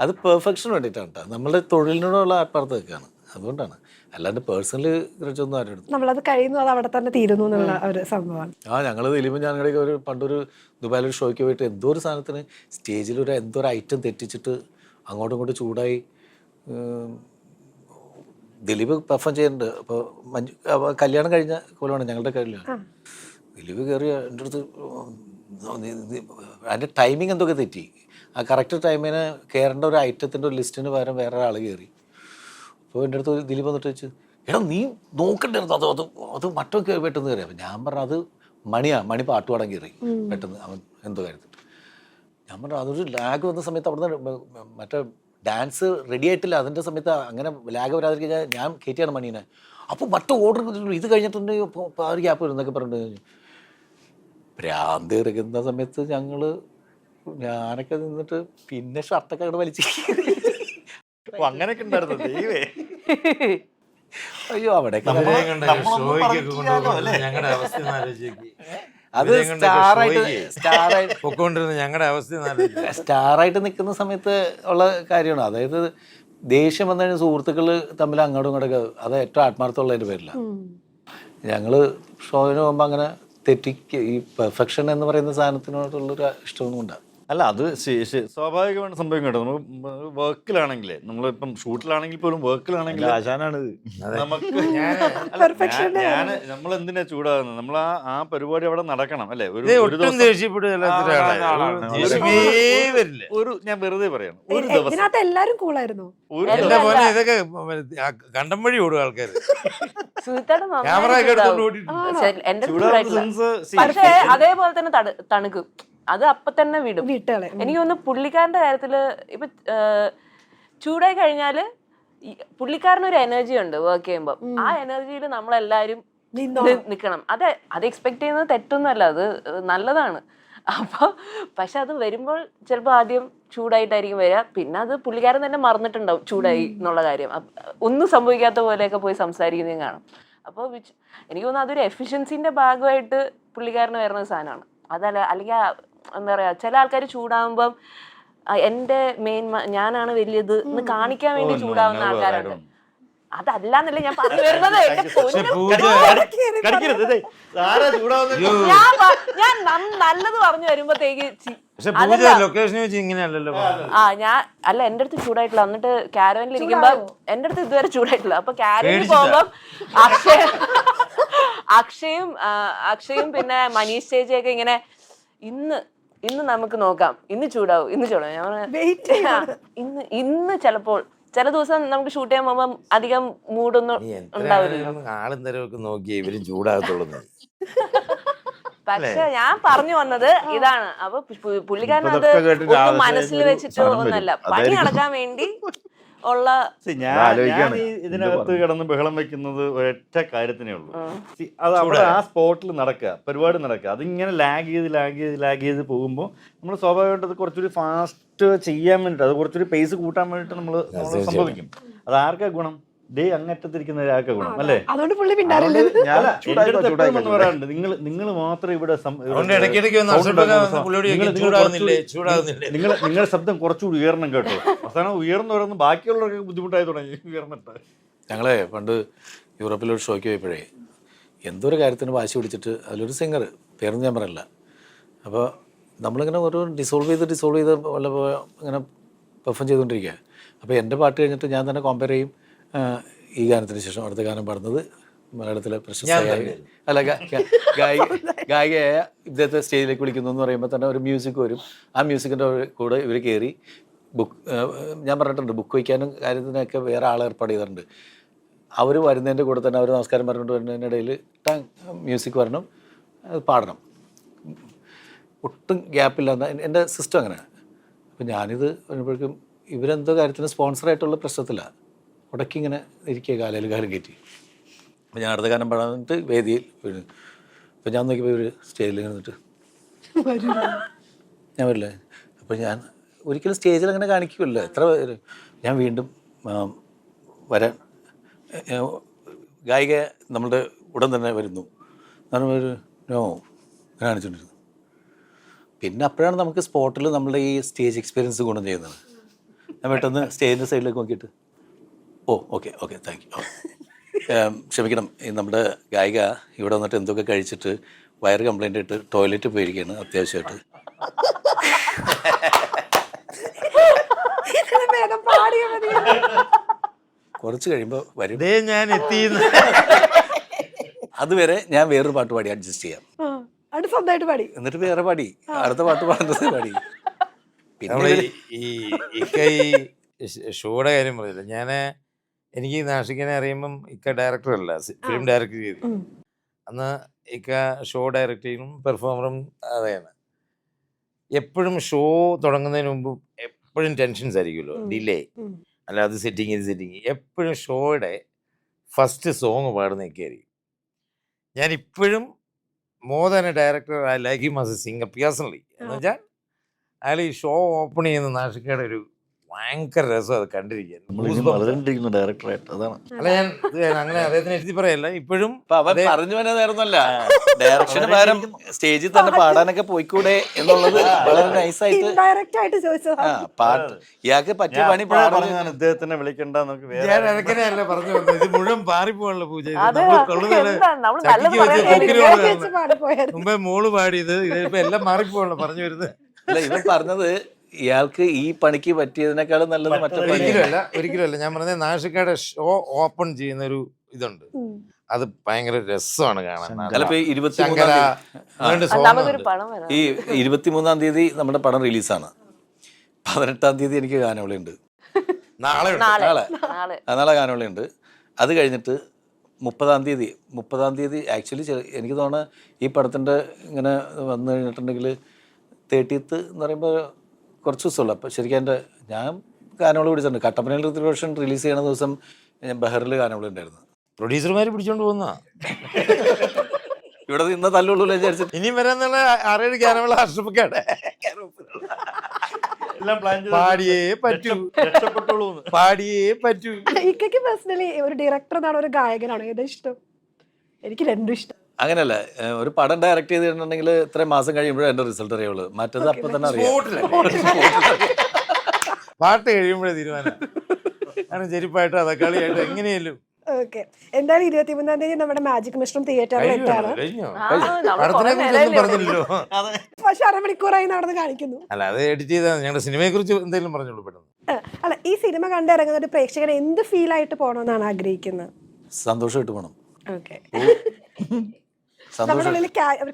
അത് പെർഫെക്ഷന് വേണ്ടിയിട്ടാണ് കേട്ടോ. നമ്മളുടെ തൊഴിലിനോടുള്ള ആത്മാർത്ഥതയൊക്കെയാണ്, അതുകൊണ്ടാണ്. അല്ലാണ്ട് പേഴ്സണലി കുറിച്ചൊന്നും ആരും എടുത്തു. നമ്മളത് കഴിയുന്നു, അത് അവിടെ തന്നെ തീരുന്നു എന്നുള്ള ഒരു സംഭവമാണ്. ഞങ്ങൾ ദിലീപും ഞാനൊക്കെ പണ്ടൊരു ദുബായിലൊരു ഷോയ്ക്ക് പോയിട്ട് എന്തോ ഒരു സാധനത്തിന് സ്റ്റേജിൽ എന്തോ ഒരു ഐറ്റം തെറ്റിച്ചിട്ട് അങ്ങോട്ടും ഇങ്ങോട്ടും ചൂടായി. ദിലീപ് പെർഫോം ചെയ്യുന്നുണ്ട്. അപ്പോൾ കല്യാണം കഴിഞ്ഞ കൊല്ലമാണ് ഞങ്ങളുടെ കല്യാണം. ദിലീപ് കയറി എൻ്റെ അടുത്ത് അതിൻ്റെ ടൈമിങ് എന്തൊക്കെ തെറ്റി. ആ കറക്റ്റ് ടൈമിന് കയറേണ്ട ഒരു ഐറ്റത്തിൻ്റെ ഒരു ലിസ്റ്റിന് പകരം വേറെ ആൾ കയറി. അപ്പോൾ എൻ്റെ അടുത്ത് ദിലീപ് വന്നിട്ട് വെച്ച്, എടാ നീ നോക്കണ്ടായിരുന്നു, അത് മറ്റൊക്കെ പെട്ടെന്ന് കയറി. അപ്പം ഞാൻ പറഞ്ഞു, അത് മണി പാട്ട് പാടാൻ കയറി പെട്ടെന്ന് അവൻ എന്തോ കാര്യത്തിൽ. ഞാൻ പറഞ്ഞു, അതൊരു ലാഗ് വന്ന സമയത്ത് അവിടുന്ന് മറ്റേ ഡാൻസ് റെഡി ആയിട്ടില്ല, അതിൻ്റെ സമയത്ത് അങ്ങനെ ലാഗ് വരാതിരിക്കാൻ ഞാൻ കയറ്റിയാണ് മണീനെ. അപ്പോൾ മറ്റേ ഓർഡർ ഇത് കഴിഞ്ഞിട്ടുണ്ടെങ്കിൽ ആ ഒരു ഗ്യാപ്പ് വരും എന്നൊക്കെ പറഞ്ഞിട്ട് ഭ്രാന്ത് ഇറങ്ങുന്ന സമയത്ത് ഞാനൊക്കെ നിന്നിട്ട് പിന്നെ ഷർട്ടൊക്കെ അവിടെ വലിച്ച് അങ്ങനെയൊക്കെ ഉണ്ടായിരുന്നു. ദൈവേ, അയ്യോ അവിടെ ഞങ്ങളുടെ അവസ്ഥ ആലോചിക്കും. അത് സ്റ്റാറായിട്ട് പൊക്കോണ്ടിരുന്ന ഞങ്ങളുടെ അവസ്ഥ സ്റ്റാറായിട്ട് നിൽക്കുന്ന സമയത്ത് ഉള്ള കാര്യമാണ്. അതായത് ദേഷ്യം വന്നു കഴിഞ്ഞാൽ സുഹൃത്തുക്കൾ തമ്മിൽ അങ്ങോട്ടും ഇങ്ങോട്ടൊക്കെ, അത് ഏറ്റവും ആത്മാർത്ഥമുള്ളതിൻ്റെ പേരിലാണ്. ഞങ്ങൾ ഷോയിന് പോകുമ്പോൾ അങ്ങനെ തെറ്റിക്ക് ഈ പെർഫെക്ഷൻ എന്ന് പറയുന്ന സാധനത്തിനോടുള്ളൊരു ഇഷ്ടമൊന്നും ഉണ്ടാകും. അല്ല, അത് സ്വാഭാവികമാണ് സംഭവം കേട്ടോ. നമുക്ക് വർക്കിലാണെങ്കിലേ, നമ്മളിപ്പം ഷൂട്ടിലാണെങ്കിൽ പോലും വർക്കിലാണെങ്കിൽ ആശാനാണ് നമുക്ക് Perfection നമ്മൾ എന്തിനാ ചൂടാകുന്നത്? നമ്മൾ ആ പരിപാടി അവിടെ നടക്കണം അല്ലേ? ഒട്ടും ദേഷ്യപ്പെടുകയല്ല, ഞാൻ വെറുതെ പറയാണ്, ഒരു ദിവസം ഇതിനകത്ത് എല്ലാരും കൂളായിരുന്നു. എന്റെ പോലെ ഇതൊക്കെ കണ്ടം വഴി ഓടും ആൾക്കാർ. ക്യാമറ ഒക്കെ എടുത്തോണ്ട് ഓടിയിട്ടുണ്ട്. എന്റെ പക്ഷേ അതേപോലെ തന്നെ തണുക്കും, അത് അപ്പൊ തന്നെ വിടും. വീട്ടുകളെ എനിക്ക് തോന്നുന്നു പുള്ളിക്കാരന്റെ കാര്യത്തില് ഇപ്പൊ ചൂടായി കഴിഞ്ഞാല് പുള്ളിക്കാരനൊരു എനർജി ഉണ്ട് വർക്ക് ചെയ്യുമ്പോൾ. ആ എനർജിയിൽ നമ്മളെല്ലാരും നിക്കണം. അത് എക്സ്പെക്ട് ചെയ്യുന്നത് തെറ്റൊന്നുമല്ല, അത് നല്ലതാണ്. അപ്പോൾ പക്ഷെ അത് വരുമ്പോൾ ചിലപ്പോൾ ആദ്യം ചൂടായിട്ടായിരിക്കും വരിക, പിന്നെ അത് പുള്ളിക്കാരൻ തന്നെ മറന്നിട്ടുണ്ടാവും ചൂടായി എന്നുള്ള കാര്യം. ഒന്നും സംഭവിക്കാത്ത പോലെയൊക്കെ പോയി സംസാരിക്കുന്നതും കാണും. അപ്പോൾ എനിക്ക് തോന്നുന്നു അതൊരു എഫിഷ്യൻസിന്റെ ഭാഗമായിട്ട് പുള്ളിക്കാരന് വരുന്ന സാധനമാണ്. അതല്ല, അല്ലെങ്കിൽ എന്താ പറയാ, ചില ആൾക്കാർ ചൂടാകുമ്പം എന്റെ ഞാനാണ് വലിയത് എന്ന് കാണിക്കാൻ വേണ്ടി ചൂടാവുന്ന ആൾക്കാരുണ്ട്. അതല്ലാന്നല്ലേ ഞാൻ പറഞ്ഞു വരുന്നത്. ഞാൻ നല്ലത് പറഞ്ഞു വരുമ്പോഴത്തേക്ക് എന്റെ അടുത്ത് ചൂടായിട്ടില്ല. എന്നിട്ട് കാരവനിൽ ഇരിക്കുമ്പോ എന്റെ അടുത്ത് ഇതുവരെ ചൂടായിട്ടില്ല. അപ്പൊ കാരവനിൽ പോകുമ്പോ അക്ഷയും പിന്നെ മനീഷ് ചേച്ചിയൊക്കെ ഇങ്ങനെ ഇന്ന് നമുക്ക് നോക്കാം, ഇന്ന് ചൂടാവും, ഇന്ന് ചൂടാവും. ഞാൻ Wait പറഞ്ഞു, ഇന്ന് ചിലപ്പോൾ ചില ദിവസം നമുക്ക് ഷൂട്ട് ചെയ്യാൻ പോകുമ്പോൾ അധികം മൂഡൊന്നും ഉണ്ടാവില്ല. ആളും തരമൊക്കെ നോക്കിയേ ഇവരും ചൂടാകത്തുള്ളൂ. പക്ഷെ ഞാൻ പറഞ്ഞു വന്നത് ഇതാണ്. അപ്പൊ പുള്ളിക്കാരൻ അത് ഇതൊക്കെ കേട്ടിട്ട് ഒന്നും ആവശ്യം മനസ്സിൽ ഒരു വെച്ചിട്ട് സാധനം വരും. ഒന്നല്ല, പണി അതായിരിക്കും. നടക്കാൻ വേണ്ടി ഉള്ള. ഞാൻ ആലോചിക്കാണ്. ഇതിനകത്ത് കിടന്ന് ബഹളം വെക്കുന്നത് ഒരൊറ്റ കാര്യത്തിനേ ഉള്ളൂ. അത് അവിടെ ആ സ്പോട്ടിൽ നടക്കുക, പരിപാടി നടക്കുക, അതിങ്ങനെ ലാഗ് ചെയ്ത് പോകുമ്പോൾ നമ്മൾ സ്വാഭാവികമായിട്ട് അത് കുറച്ചുകൂടി ഫാസ്റ്റ് ചെയ്യാൻ വേണ്ടിയിട്ട്, അത് കുറച്ചുകൂടി പേസ് കൂട്ടാൻ വേണ്ടിയിട്ട് നമ്മൾ സംഭവിക്കും. അത് ആർക്കാ ഗുണം? ഡേ അങ്ങറ്റത്തിരിക്കുന്ന ഒരാൾക്കാ ഗുണം അല്ലേ? അതുകൊണ്ട് പുള്ളി പിന്നാലെ പറയാറുണ്ട്, നിങ്ങൾ മാത്രം ഇവിടെ നിങ്ങളുടെ ശബ്ദം കുറച്ചുകൂടി ഉയരണം കേട്ടോ. അവസാനം ഉയർന്നു ബാക്കിയുള്ളവർക്ക് ബുദ്ധിമുട്ടായി തുടങ്ങി ഉയർന്നിട്ട്. ഞങ്ങളെ പണ്ട് യൂറോപ്പിലൊരു ഷോയ്ക്ക് പോയപ്പോഴേ എന്തൊരു കാര്യത്തിന് വാശി പിടിച്ചിട്ട് അതിലൊരു സിംഗർ, പേരൊന്നും ഞാൻ പറയില്ല, അപ്പോൾ നമ്മളിങ്ങനെ ഓരോ ഡിസോൾവ് ചെയ്ത് വല്ല ഇങ്ങനെ പെർഫോം ചെയ്തുകൊണ്ടിരിക്കുക. അപ്പോൾ എൻ്റെ പാട്ട് കഴിഞ്ഞിട്ട് ഞാൻ തന്നെ കമ്പയർ ചെയ്യും. ഈ ഗാനത്തിന് ശേഷം അടുത്ത ഗാനം പാടുന്നത് മലയാളത്തിലെ പ്രശസ്തയായ ഗായികയായ ഇദ്ദേഹത്തെ സ്റ്റേജിലേക്ക് വിളിക്കുന്നു എന്ന് പറയുമ്പോൾ തന്നെ ഒരു മ്യൂസിക് വരും. ആ മ്യൂസിക്കിൻ്റെ കൂടെ ഇവർ കയറി ബുക്ക്, ഞാൻ പറഞ്ഞിട്ടുണ്ട്, ബുക്ക് വയ്ക്കാനും കാര്യത്തിനൊക്കെ വേറെ ആളെ ഏർപ്പാട് ചെയ്തിട്ടുണ്ട്. അവർ വരുന്നതിൻ്റെ കൂടെ തന്നെ അവർ നമസ്കാരം പറഞ്ഞുകൊണ്ട് വരുന്നതിനിടയിൽ മ്യൂസിക് വരണം, അത് പാടണം, ഒട്ടും ഗ്യാപ്പില്ലാന്ന എൻ്റെ സിസ്റ്റം അങ്ങനെയാണ്. അപ്പോൾ ഞാനിത് വരുമ്പോഴേക്കും ഇവരെന്തോ കാര്യത്തിന് സ്പോൺസറായിട്ടുള്ള പ്രശ്നത്തിലാണ് ഉടക്കി ഇങ്ങനെ ഇരിക്കുക, കാലം കയറ്റി. അപ്പോൾ ഞാൻ അടുത്ത ഗാനം പാടാനിട്ട് വേദിയിൽ വീണ്. അപ്പോൾ ഞാൻ നോക്കിയപ്പോൾ ഇവർ സ്റ്റേജിൽ നിന്നിട്ട് ഞാൻ വരില്ലേ. അപ്പോൾ ഞാൻ ഒരിക്കലും സ്റ്റേജിൽ അങ്ങനെ കാണിക്കുമല്ലോ, എത്ര പേര്. ഞാൻ വീണ്ടും വരാൻ, ഗായിക നമ്മളുടെ ഉടൻ തന്നെ വരുന്നു ഒരു നോ കാണിച്ചുകൊണ്ടിരുന്നു. പിന്നെ അപ്പോഴാണ് നമുക്ക് സ്പോട്ടിൽ നമ്മളുടെ ഈ സ്റ്റേജ് എക്സ്പീരിയൻസ് ഗുണം ചെയ്യുന്നത്. ഞാൻ പെട്ടെന്ന് സ്റ്റേജിൻ്റെ സൈഡിലേക്ക് നോക്കിയിട്ട് ഓക്കെ താങ്ക് യു, ക്ഷമിക്കണം, നമ്മുടെ ഗായിക ഇവിടെ വന്നിട്ട് എന്തൊക്കെ കഴിച്ചിട്ട് വയറ് കംപ്ലൈൻ്റ് ആയിട്ട് ടോയ്ലറ്റിൽ പോയിരിക്കുകയാണ് അത്യാവശ്യമായിട്ട്. കുറച്ച് കഴിയുമ്പോൾ വരും, ഞാൻ എത്തി. അതുവരെ ഞാൻ വേറൊരു പാട്ട് പാടി അഡ്ജസ്റ്റ് ചെയ്യാം, സ്വന്തമായിട്ട് പാടി, എന്നിട്ട് വേറെ പാടി അടുത്ത പാട്ട് പാടുന്നത് പാടി. നമ്മള് ഈ ഷോയുടെ കാര്യം പറയില്ല, എനിക്ക് നാഷിക്കിനെ അറിയുമ്പം ഇക്ക ഡയറക്ടറല്ല, ഫിലിം ഡയറക്ടർ ചെയ്തു. അന്ന് ഇക്ക ഷോ ഡയറക്ട് ചെയ്യും, പെർഫോമറും അതെയാണ്. എപ്പോഴും ഷോ തുടങ്ങുന്നതിന് മുമ്പ് എപ്പോഴും ടെൻഷൻസ് ആയിരിക്കുമല്ലോ, ഡിലേ, അല്ല അത് സെറ്റിങ് ഇത് സെറ്റിങ്. എപ്പോഴും ഷോയുടെ ഫസ്റ്റ് സോങ് പാടുന്നതൊക്കെ ആയിരിക്കും. ഞാൻ ഇപ്പോഴും more than A director I like him as A singer personally. എന്ന് വെച്ചാൽ അയാൾ ഈ ഷോ ഓപ്പൺ ചെയ്യുന്ന നാഷിക്കയുടെ ഒരു ഭയങ്കര രസം അത് കണ്ടിരിക്കാൻ. ഡയറക്ടറായിട്ട് അതാണ്. അല്ല ഞാൻ അങ്ങനെ അദ്ദേഹത്തിന് എഴുതി പറയല്ല, ഇപ്പോഴും പറഞ്ഞു വരുന്നതായിരുന്നല്ല, ഡയറക്ഷന് പകരം സ്റ്റേജിൽ തന്നെ പാടാനൊക്കെ പോയിക്കൂടെ എന്നുള്ളത് വളരെ നൈസായിട്ട് ഇൻഡയറക്റ്റ് ആയിട്ട് ചോദിച്ചത്. പാട്ട് ഇയാൾക്ക് പറ്റിയ പണി ഞാൻ ഇദ്ദേഹത്തിനെ വിളിക്കണ്ട, നമുക്ക് വേറെ ഞാൻ ഇടയ്ക്കനെയല്ല പറഞ്ഞു വന്നത്, ഇത് മുഴുവൻ പാറിപ്പോണല്ലോ പൂജ. മുമ്പേ മോള് പാടിയത്, ഇതിപ്പോ എല്ലാം മാറിപ്പോണല്ലോ പറഞ്ഞു വരുന്നത്. അല്ല, ഇവൻ പറഞ്ഞത് ഇയാൾക്ക് ഈ പണിക്ക് പറ്റിയതിനേക്കാളും നല്ലത് മറ്റേ ഒരിക്കലുമല്ല. ഞാൻ പറഞ്ഞത് നാഷിക്കയുടെ ഷോ ഓപ്പൺ ചെയ്യുന്ന ഒരു ഇതുണ്ട്, അത് ഭയങ്കര രസമാണ് കാണാൻ. ഈ 23-ാം തീയതി നമ്മുടെ പടം റിലീസാണ്. 18-ാം തീയതി എനിക്ക് ഗാനവിളിയുണ്ട്, നാളെ ഗാനവിളിയുണ്ട്. അത് കഴിഞ്ഞിട്ട് 30-ാം തീയതി ആക്ച്വലി എനിക്ക് തോന്നുന്നത് ഈ പടത്തിൻ്റെ ഇങ്ങനെ വന്നു കഴിഞ്ഞിട്ടുണ്ടെങ്കിൽ 30th എന്ന് പറയുമ്പോൾ കുറച്ച് ദിവസമുള്ളൂ. അപ്പോൾ ശരിക്കും എൻ്റെ ഞാൻ ഗാനവിളി പിടിച്ചിട്ടുണ്ട്. കട്ടപ്പനയിൽ ഋതിക് റിലീസ് ചെയ്യണ ദിവസം ഞാൻ ബഹറിൽ ഗാനവിളി ഉണ്ടായിരുന്നു. പ്രൊഡ്യൂസർമാർ പിടിച്ചോണ്ട് പോകുന്ന ഇവിടെ നിന്ന് തല്ലുള്ളൂ വിചാരിച്ചിട്ട് ഇനിയും വരാന്നുള്ള 6-7 ഗാനമുള്ള അഷ്റഫക്കാട് പാടിയേ പറ്റൂ, പാടിയേ പറ്റൂ. ഇക്കയ്ക്ക് പേഴ്സണലി ഒരു ഡയറക്ടർ എന്നാണോ ഒരു ഗായകനാണോ ഏതാ ഇഷ്ടം? എനിക്ക് രണ്ടും ഇഷ്ടം. അങ്ങനെയല്ല, ഒരു പടം ഡയറക്ട് ചെയ്തിട്ടുണ്ടെങ്കിൽ ഇത്രയും മാസം കഴിയുമ്പോഴേ എൻ്റെ റിസൾട്ട് അറിയുള്ളൂ. മറ്റത് അപ്പം തന്നെ അറിയാം. പാട്ട് കഴിയുമ്പോഴേ തീരുമാനം. കാരണം ചെരുപ്പായിട്ടോ തക്കാളിയായിട്ടോ എങ്ങനെയല്ലോ. ഓക്കെ, എന്തായാലും 23-ാം തീയതി നമ്മുടെ മാജിക് മഷ്റൂം തിയേറ്ററിൽ എത്താണ്. പറഞ്ഞില്ലല്ലോ, പക്ഷെ അരമണിക്കൂറായി നടന്ന് കാണിക്കുന്നു. അല്ല അത് എഡിറ്റ് ചെയ്താൽ ഞങ്ങളുടെ സിനിമയെ കുറിച്ച് എന്തെങ്കിലും പറഞ്ഞോളൂ പെട്ടെന്ന്. അല്ല, ഈ സിനിമ കണ്ടിറങ്ങുന്ന ഒരു പ്രേക്ഷകൻ എന്ത് ഫീൽ ആയിട്ട് പോകണമെന്നാണ് ആഗ്രഹിക്കുന്നത്? സന്തോഷമായിട്ട് പോകണം. ഓക്കെ, നമ്മുടെ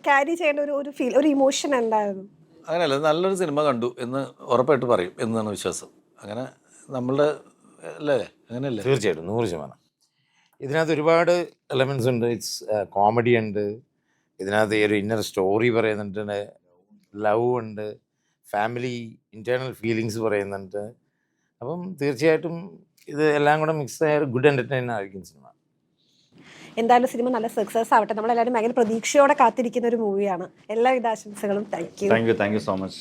ക്യാരി ചെയ്യേണ്ട ഒരു ഫീൽ, ഒരു ഇമോഷൻ എന്തായിരുന്നു? അങ്ങനെയല്ല, നല്ലൊരു സിനിമ കണ്ടു എന്ന് ഉറപ്പായിട്ട് പറയും എന്നാണ് വിശ്വാസം. അങ്ങനെ നമ്മളുടെ അല്ലേ, അങ്ങനെയല്ലേ? തീർച്ചയായിട്ടും 100%. ഇതിനകത്ത് ഒരുപാട് എലമെൻസ് ഉണ്ട്. ഇറ്റ്സ് കോമഡി ഉണ്ട്, ഇതിനകത്ത് ഈ ഒരു ഇന്നർ സ്റ്റോറി പറയുന്നുണ്ട്, ലവ് ഉണ്ട്, ഫാമിലി ഇൻറ്റേർണൽ ഫീലിങ്സ് പറയുന്നുണ്ട്. അപ്പം തീർച്ചയായിട്ടും ഇത് എല്ലാം കൂടെ മിക്സ് ആയ ഒരു ഗുഡ് എൻ്റർടൈനർ ആയിരിക്കും സിനിമ. എന്തായാലും സിനിമ നല്ല സക്സസ് ആവട്ടെ. നമ്മളെല്ലാവരും ഭയങ്കര പ്രതീക്ഷയോടെ കാത്തിരിക്കുന്ന ഒരു മൂവിയാണ്. എല്ലാവിധ ആശംസകളും. Thank you. Thank you so much.